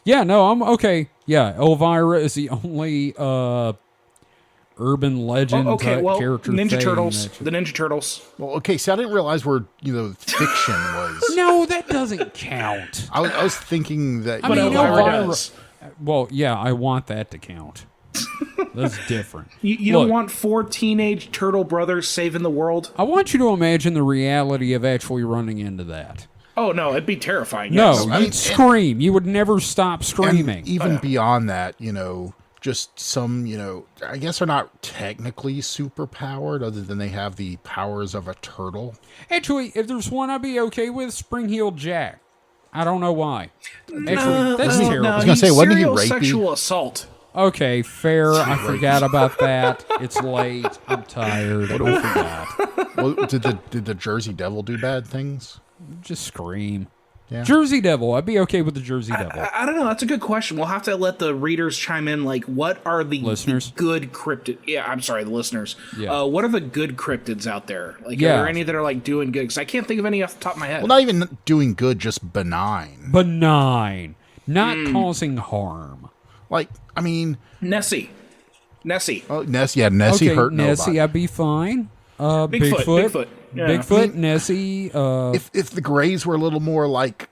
A: I'm okay. Yeah, Elvira is the only urban legend character
C: Ninja
A: thing
C: Turtles. The Ninja Turtles.
B: Well, okay, see, I didn't realize where, fiction was.
A: No, that doesn't count.
B: I was thinking that...
C: But Elvira does.
A: Well, yeah, I want that to count. That's different.
C: You don't want 4 teenage turtle brothers saving the world?
A: I want you to imagine the reality of actually running into that.
C: Oh, no, it'd be terrifying.
A: No,
C: Yes.
A: you'd scream. You would never stop screaming.
B: Even beyond that, just some, I guess they're not technically super powered other than they have the powers of a turtle.
A: Actually, if there's one I'd be okay with, Spring-Heeled Jack. I don't know why. Actually, that's terrible.
B: I was going to say, wasn't he rapey?
C: Sexual assault.
A: Okay, fair. I forgot about that. It's late. I'm tired. I forgot.
B: Well, did the Jersey Devil do bad things?
A: Just scream.
B: Yeah.
A: Jersey Devil. I'd be okay with the Jersey Devil.
C: I don't know. That's a good question. We'll have to let the readers chime in. Like, what are the
A: listeners?
C: Good cryptid? Yeah, I'm sorry, the listeners.
A: Yeah.
C: What are the good cryptids out there? Like, are there any that are like doing good? Because I can't think of any off the top of my head.
B: Well, not even doing good, just benign.
A: Benign, not causing harm.
B: Like, I mean,
C: Nessie.
B: Oh, Nessie. Yeah, Nessie hurt nobody.
A: Nessie, I'd be fine.
C: Bigfoot. Yeah.
A: Bigfoot, Nessie.
B: If the Greys were a little more like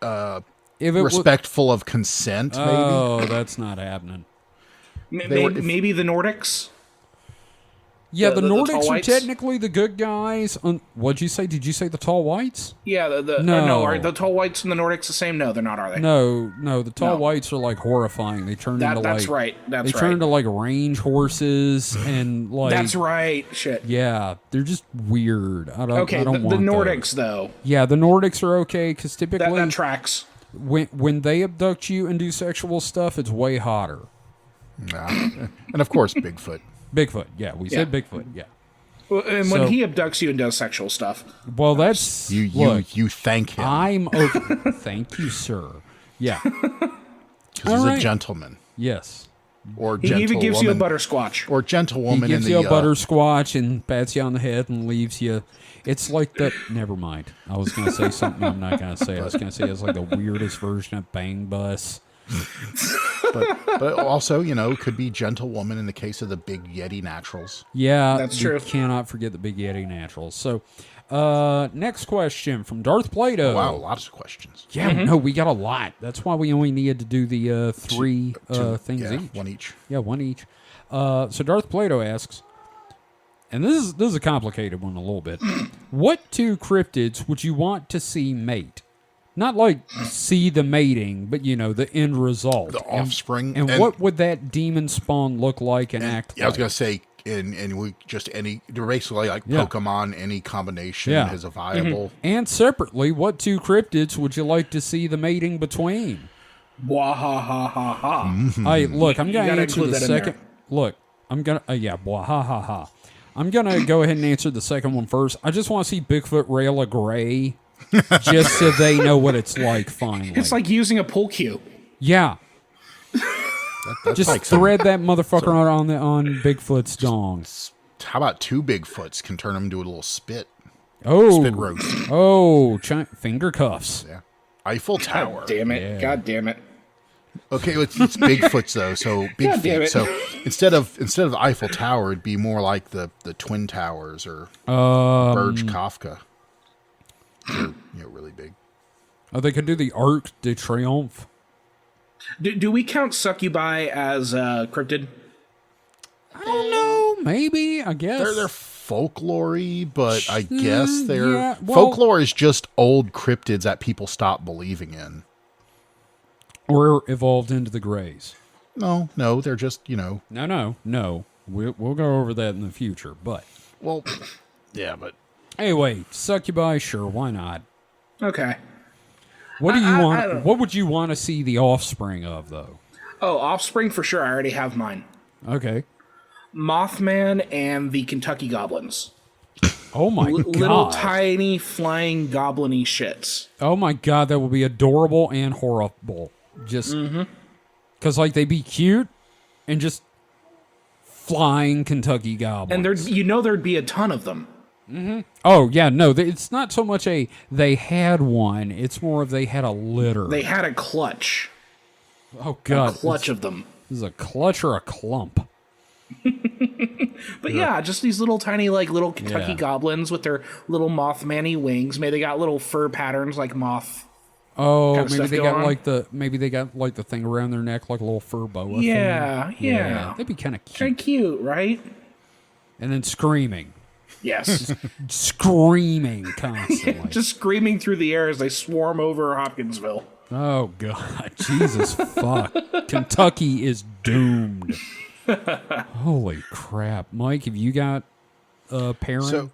A: if it
B: respectful of consent, maybe.
A: Oh, that's not happening.
C: Maybe the Nordics.
A: Yeah, the Nordics
C: tall
A: are
C: whites?
A: technically the good guys. What'd you say? Did you say the tall whites?
C: Yeah,
A: No.
C: are the tall whites and the Nordics the same? No, they're not, are they?
A: No, the tall whites are like horrifying. They turn into
C: that's right.
A: They turn into like range horses and like.
C: That's right. Shit.
A: Yeah, they're just weird. I don't
C: the
A: want
C: Nordics
A: those.
C: though.
A: Yeah, the Nordics are okay because typically
C: That tracks.
A: when they abduct you and do sexual stuff, it's way hotter.
B: Nah. And of course, Bigfoot.
A: Bigfoot. Yeah, we said Bigfoot. Yeah.
C: Well, and when he abducts you and does sexual stuff.
A: Well, that's
B: you thank him.
A: I'm okay. Thank you, sir. Yeah.
B: Because he's a gentleman.
A: Yes.
B: Or
C: he even gives you a butterscotch.
B: Or gentlewoman.
A: He gives you a butterscotch and pats you on the head and leaves you. It's like that. Never mind. I was going to say something I'm not going to say. I was going to say it's like the weirdest version of Bang Bus.
B: but also, could be gentlewoman in the case of the Big Yeti Naturals.
A: Yeah,
C: that's true.
A: Cannot forget the Big Yeti Naturals. So, next question from Darth Plato.
B: Oh, wow, lots of questions.
A: Yeah, no, we got a lot. That's why we only needed to do the three things each.
B: One each.
A: Yeah, one each. So Darth Plato asks, and this is a complicated one a little bit. What 2 cryptids would you want to see mate? Not like see the mating, but the end result.
B: The offspring.
A: And what would that demon spawn look like and act like?
B: I was going to say, and we just basically like Pokemon, any combination is a viable.
A: And separately, what two cryptids would you like to see the mating between?
C: Bwahahaha.
A: Hey, look, I'm going to answer the second. Look, I'm going to, bwahahaha. I'm going to go ahead and answer the second one first. I just want to see Bigfoot rail a gray just so they know what it's like finally.
C: It's like using a pool cue.
A: Yeah. Just like thread that motherfucker on Bigfoot's dong.
B: How about two Bigfoots can turn them into a little spit?
A: Oh.
B: Spit roast.
A: Oh, finger cuffs.
B: Yeah. Eiffel Tower.
C: God damn it. Yeah. God damn it.
B: Okay, it's Bigfoots though, so big feet. So instead of the Eiffel Tower, it'd be more like the Twin Towers or Burj Kafka. They're really big.
A: Oh, they could do the Arc de Triomphe.
C: Do we count succubi as cryptid?
A: I don't know. Maybe. I guess
B: they're folklore-y, but I guess they're folklore is just old cryptids that people stop believing in.
A: Or evolved into the Greys.
B: No, they're just, No.
A: We'll go over that in the future, but...
B: Well, yeah, but...
A: Anyway, succubi, sure, why not?
C: Okay.
A: What do you want? What would you want to see the offspring of, though?
C: Oh, offspring for sure. I already have mine.
A: Okay.
C: Mothman and the Kentucky Goblins.
A: Oh my god.
C: Little tiny flying goblin-y shits.
A: Oh my god, that would be adorable and horrible. Just because, like, they'd be cute and just flying Kentucky goblins.
C: And there'd be a ton of them.
A: Mm-hmm. Oh yeah, no, it's not so much they had one. It's more of they had a litter.
C: They had a clutch.
A: Oh god,
C: a clutch of them.
A: This is a clutch or a clump.
C: But yeah, just these little tiny little Kentucky goblins with their little Mothman-y wings. Maybe they got little fur patterns like moth.
A: Oh, maybe they got the thing around their neck like a little fur boa.
C: Yeah.
A: They'd be kind of cute.
C: Kind of cute, right?
A: And then screaming.
C: Yes.
A: Screaming constantly.
C: Just screaming through the air as they swarm over Hopkinsville.
A: Oh god, Jesus fuck. Kentucky is doomed. Holy crap. Mike, have you got a parent?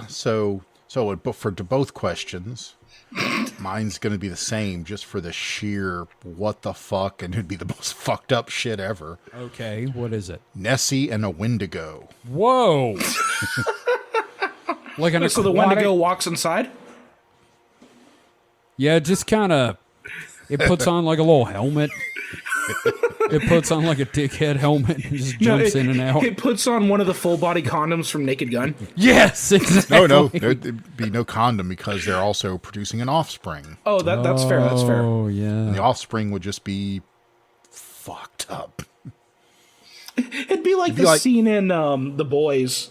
B: So for both questions, mine's going to be the same just for the sheer what the fuck, and it'd be the most fucked up shit ever.
A: Okay, what is it?
B: Nessie and a Wendigo.
A: Whoa.
C: So the Wendigo walks inside?
A: Yeah, just kind of, it puts on like a little helmet. It puts on like a dickhead helmet and just jumps in and out.
C: It puts on one of the full body condoms from Naked Gun.
A: Yes, exactly.
B: No, there'd be no condom because they're also producing an offspring.
C: Oh, that's fair. That's fair.
A: Oh, yeah.
B: And the offspring would just be fucked up.
C: It'd be like scene in The Boys.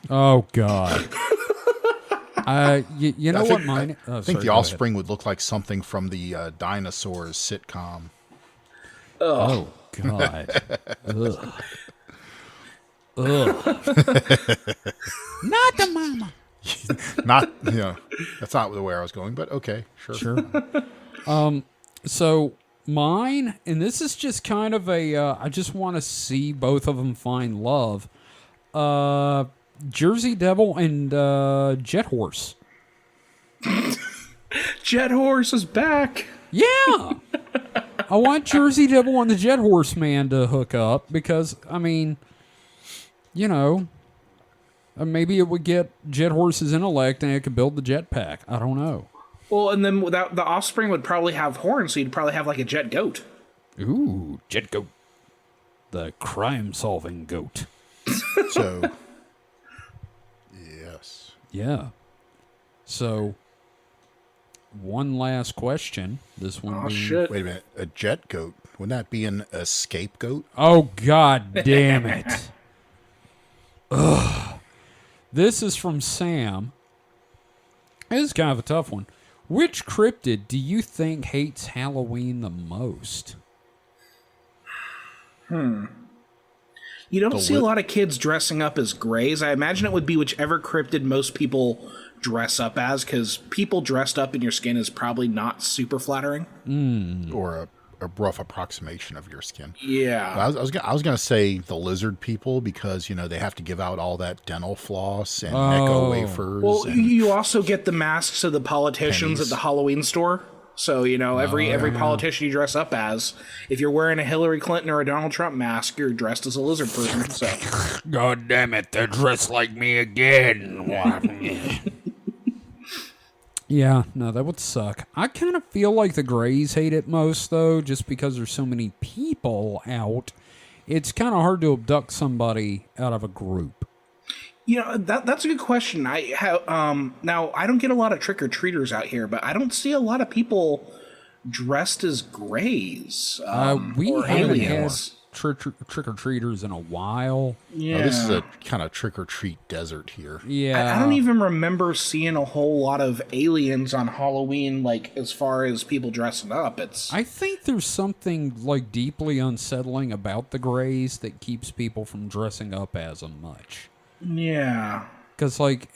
A: Oh, God. You know what mine...
B: I think the offspring would look like something from the Dinosaurs sitcom.
A: Oh, God. Ugh. Ugh. Not the mama.
B: That's not the way I was going, but okay, sure.
A: So mine, and this is just kind of I just want to see both of them find love. Jersey Devil and Jet Horse.
C: Jet Horse is back.
A: Yeah. I want Jersey Devil and the Jet Horse Man to hook up because, I mean, maybe it would get Jet Horse's intellect and it could build the jetpack. I don't know.
C: Well, and then without the offspring would probably have horns, so you'd probably have like a jet goat.
A: Ooh, jet goat. The crime-solving goat.
B: So, yes.
A: Yeah. So, one last question. This one
C: shit.
B: Wait a minute. A jet goat? Wouldn't that be an escape goat?
A: Oh, god damn it. Ugh. This is from Sam. This is kind of a tough one. Which cryptid do you think hates Halloween the most?
C: You don't see a lot of kids dressing up as Greys. I imagine it would be whichever cryptid most people dress up as, because people dressed up in your skin is probably not super flattering.
B: Or rough approximation of your skin.
C: Yeah.
B: I was gonna say the lizard people because they have to give out all that dental floss and Necco wafers.
C: Well, you also get the masks of the politicians at the Halloween store. So every politician you dress up as, if you're wearing a Hillary Clinton or a Donald Trump mask, you're dressed as a lizard person. So,
A: God damn it, they're dressed like me again. Yeah, no, that would suck. I kind of feel like the Greys hate it most, though, just because there's so many people out. It's kind of hard to abduct somebody out of a group.
C: That's a good question. Now I don't get a lot of trick-or-treaters out here, but I don't see a lot of people dressed as Greys.
A: We
C: or
A: haven't
C: aliens.
A: had trick-or-treaters in a while.
C: Yeah.
B: This is a kind of trick-or-treat desert here.
A: Yeah.
C: I don't even remember seeing a whole lot of aliens on Halloween, like, as far as people dressing up.
A: I think there's something, like, deeply unsettling about the Greys that keeps people from dressing up as them much.
C: Yeah.
A: Because, like,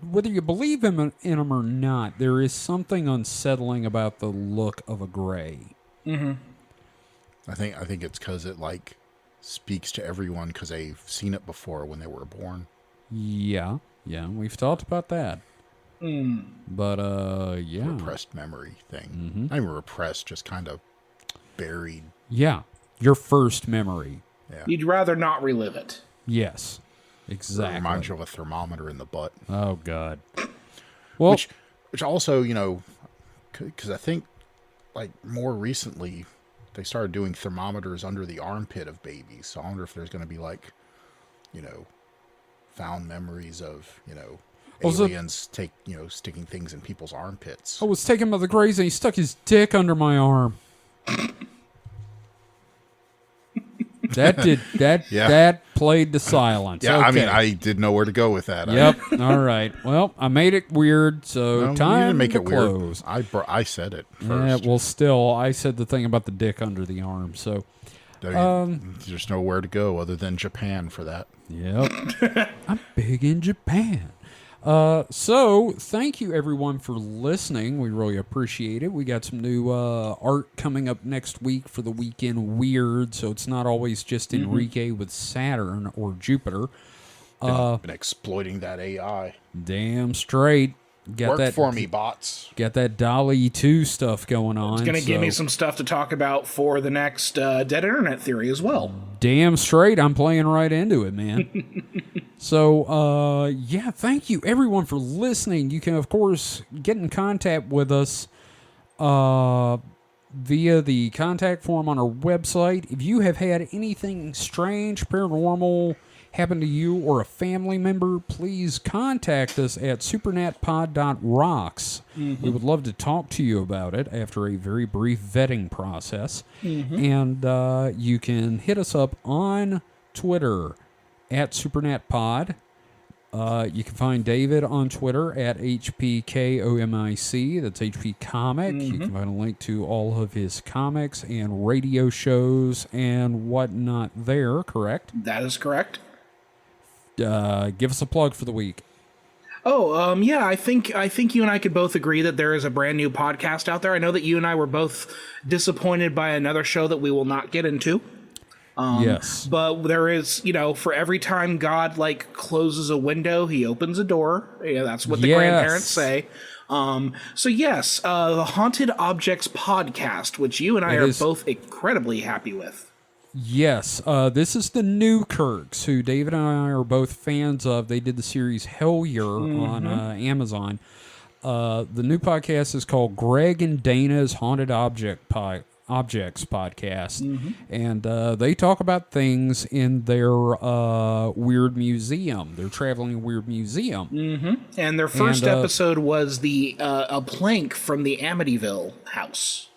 A: whether you believe in them or not, there is something unsettling about the look of a Grey.
C: Mm-hmm.
B: I think it's because it speaks to everyone because they've seen it before when they were born.
A: Yeah, we've talked about that. But yeah,
B: repressed memory thing. I'm repressed, just kind of buried.
A: Yeah, your first memory.
B: Yeah,
C: you'd rather not relive it.
A: Yes, exactly.
B: It reminds you of a thermometer in the butt.
A: Oh God. Well,
B: which also because I think more recently. They started doing thermometers under the armpit of babies. So I wonder if there's going to be found memories of, aliens sticking things in people's armpits.
A: I was taken by the Greys and he stuck his dick under my arm. That played the silence.
B: Yeah,
A: okay.
B: I mean, I didn't know where to go with that.
A: Yep. All right. Well, I made it weird, so time
B: make
A: to
B: it
A: close.
B: Weird. I said it first.
A: Yeah, well, still, I said the thing about the dick under the arm, so...
B: There's nowhere to go other than Japan for that.
A: Yep. I'm big in Japan. So, thank you, everyone, for listening. We really appreciate it. We got some new art coming up next week for the Weekend Weird, so it's not always just Enrique with Saturn or Jupiter.
B: Been exploiting that AI.
A: Damn straight.
B: Work for me, bots.
A: Got that DALL-E 2 stuff going on.
C: It's going to give me some stuff to talk about for the next Dead Internet Theory as well.
A: Damn straight. I'm playing right into it, man. So, yeah, thank you, everyone, for listening. You can, of course, get in contact with us via the contact form on our website. If you have had anything strange, paranormal, happen to you or a family member, please contact us at supernatpod.rocks. We would love to talk to you about it after a very brief vetting process. And you can hit us up on Twitter at supernatpod. You can find David on Twitter at HPKOMIC. That's HP Comic. You can find a link to all of his comics and radio shows and whatnot there, correct?
C: That is correct.
A: Give us a plug for the week.
C: Yeah, I think you and I could both agree that there is a brand new podcast out there. I know that you and I were both disappointed by another show that we will not get into.
A: Yes.
C: But there is, for every time God closes a window, he opens a door. Yeah, that's what the grandparents say. So yes, the Haunted Objects podcast, which you and I are both incredibly happy with.
A: Yes, this is the Newkirks, who David and I are both fans of. They did the series Hellier on Amazon. The new podcast is called Greg and Dana's Haunted Objects podcast, and they talk about things in their weird museum, their traveling weird museum.
C: And their first episode was a plank from the Amityville house.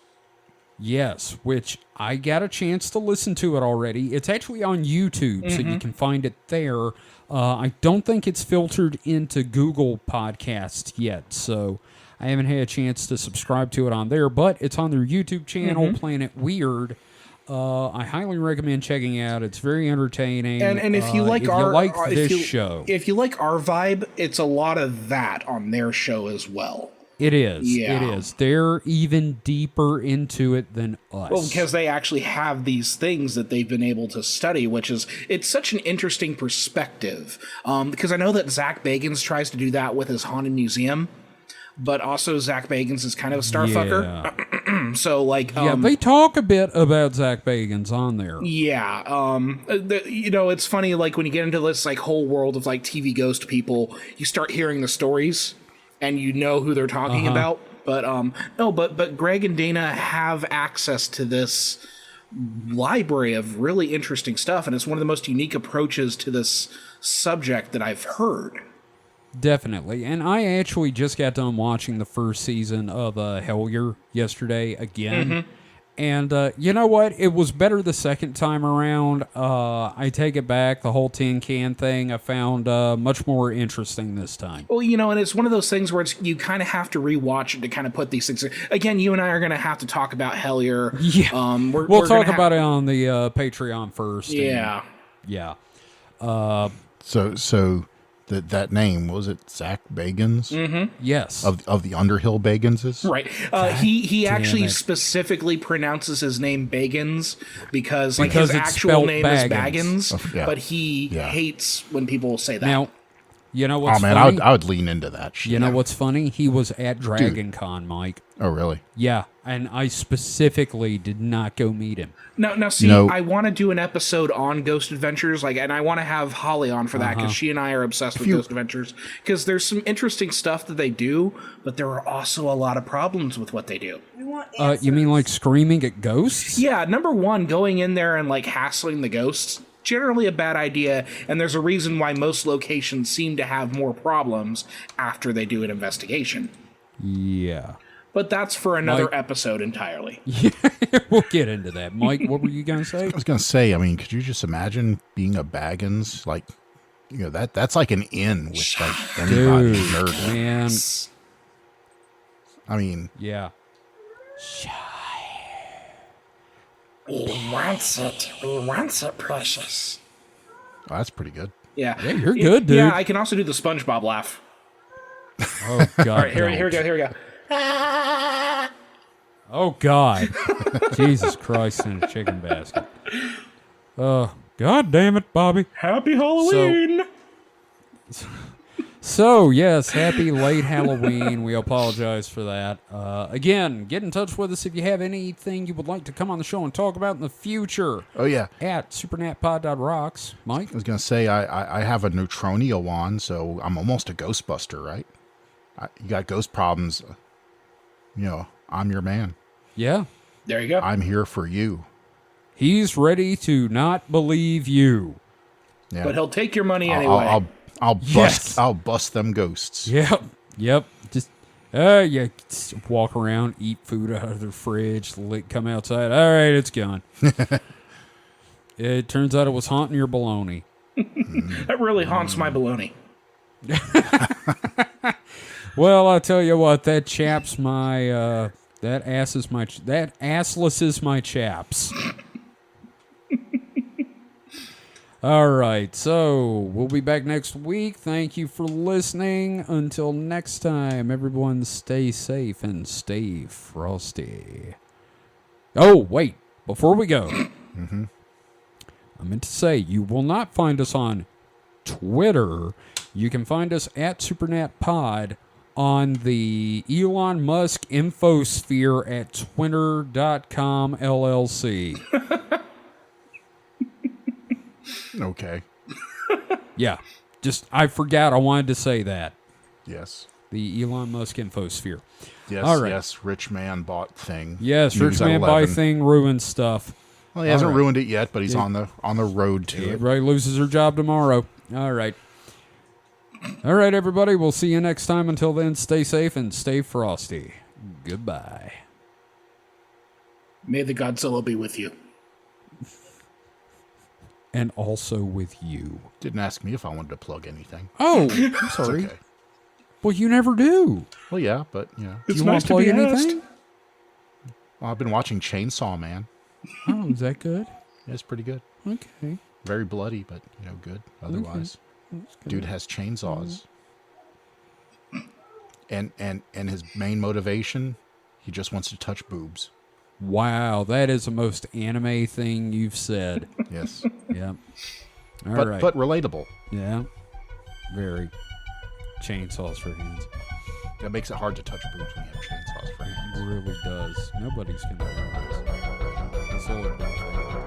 A: Yes, which I got a chance to listen to it already. It's actually on YouTube, so you can find it there. I don't think it's filtered into Google Podcasts yet, so I haven't had a chance to subscribe to it on there, but it's on their YouTube channel, Planet Weird. I highly recommend checking it out. It's very entertaining.
C: And if you like
A: this show,
C: if you like our vibe, it's a lot of that on their show as well.
A: It is.
C: Yeah.
A: It is. They're even deeper into it than us.
C: Well, because they actually have these things that they've been able to study, it's such an interesting perspective. Because I know that Zach Bagans tries to do that with his haunted museum, but also Zach Bagans is kind of a starfucker.
A: Yeah.
C: So, like,
A: they talk a bit about Zach Bagans on there.
C: Yeah, it's funny. Like when you get into this like whole world of like TV ghost people, you start hearing the stories, and you know who they're talking about. But but Greg and Dana have access to this library of really interesting stuff, and it's one of the most unique approaches to this subject that I've heard.
A: Definitely. And I actually just got done watching the first season of Hellier yesterday again.
C: Mm-hmm.
A: And you know what? It was better the second time around. I take it back. The whole tin can thing I found much more interesting this time.
C: Well, and it's one of those things where you kind of have to rewatch it to kind of put these things. Again, you and I are going to have to talk about Hellier.
A: Yeah. We'll talk about it on the Patreon first.
C: Yeah.
A: Yeah.
B: So that name, was it Zach Bagans?
C: Mm-hmm.
A: Yes.
B: Of the Underhill Baganses?
C: Right. He actually specifically pronounces his name Bagans because his actual name is Baggins, but he hates when people say that.
A: Now, you know what's
B: funny?
A: funny?
B: I would lean into that shit.
A: You know what's funny? He was at Dragon Con, Mike.
B: Oh, really?
A: Yeah, and I specifically did not go meet him.
C: Now, see, I want to do an episode on Ghost Adventures, and I want to have Holly on for that because she and I are obsessed with Ghost Adventures. Because there's some interesting stuff that they do, but there are also a lot of problems with what they do.
A: You mean like screaming at ghosts?
C: Yeah, number one, going in there and like hassling the ghosts. Generally a bad idea, and there's a reason why most locations seem to have more problems after they do an investigation.
A: Yeah.
C: But that's for another episode entirely.
A: Yeah, we'll get into that. Mike, what were you going to say?
B: I was going to say, I mean, could you just imagine being a Baggins? Like, that's like an in with like anybody nerd.
A: Man.
B: I mean.
A: Yeah.
D: We wants it, precious.
B: Oh, that's pretty good.
C: Yeah.
A: Yeah, you're good, dude.
C: Yeah, I can also do the SpongeBob laugh.
A: Oh, God.
C: All right, here we go.
A: Oh, God. Jesus Christ in a chicken basket. God damn it, Bobby.
C: Happy Halloween!
A: So, yes, happy late Halloween. We apologize for that. Again, get in touch with us if you have anything you would like to come on the show and talk about in the future.
B: Oh, yeah.
A: At supernatpod.rocks. Mike?
B: I was going to say, I have a Neutronio wand, so I'm almost a Ghostbuster, right? You got ghost problems. I'm your man.
A: Yeah.
C: There you go.
B: I'm here for you.
A: He's ready to not believe you.
B: Yeah.
C: But he'll take your money anyway.
B: I'll bust them ghosts.
A: Yep. Just walk around, eat food out of the fridge, come outside. All right, it's gone. It turns out it was haunting your baloney.
C: That really haunts my baloney.
A: Well, I'll tell you what, that chaps my that assless is my chaps. All right, so we'll be back next week. Thank you for listening. Until next time, everyone stay safe and stay frosty. Oh, wait, before we go, I meant to say, you will not find us on Twitter. You can find us at SupernatPod on the Elon Musk infosphere at twitter.com LLC.
B: Okay.
A: Yeah, I forgot I wanted to say that.
B: Yes.
A: The Elon Musk infosphere.
B: Yes,
A: all right.
B: Yes, rich man bought thing.
A: Yes, rich man buy thing ruins stuff.
B: Well, he hasn't ruined it yet, but he's on the road to it.
A: Everybody loses their job tomorrow. All right. All right, everybody. We'll see you next time. Until then, stay safe and stay frosty. Goodbye.
C: May the Godzilla be with you.
A: And also with you.
B: Didn't ask me if I wanted to plug anything.
A: Oh, I'm sorry.
B: Okay.
A: Well, you never do.
B: Well, yeah, but, Do
A: you want to plug anything?
B: Well, I've been watching Chainsaw Man.
A: Oh, is that good?
B: Yeah, it's pretty good.
A: Okay.
B: Very bloody, but, good otherwise.
A: Okay.
B: Dude has chainsaws. And his main motivation, he just wants to touch boobs.
A: Wow, that is the most anime thing you've said.
B: Yes.
A: Yep. All right.
B: But relatable.
A: Yeah. Very. Chainsaws for hands.
B: That makes it hard to touch boobs when you have chainsaws for hands.
A: It really does. Nobody's going to know this. This will have been famous.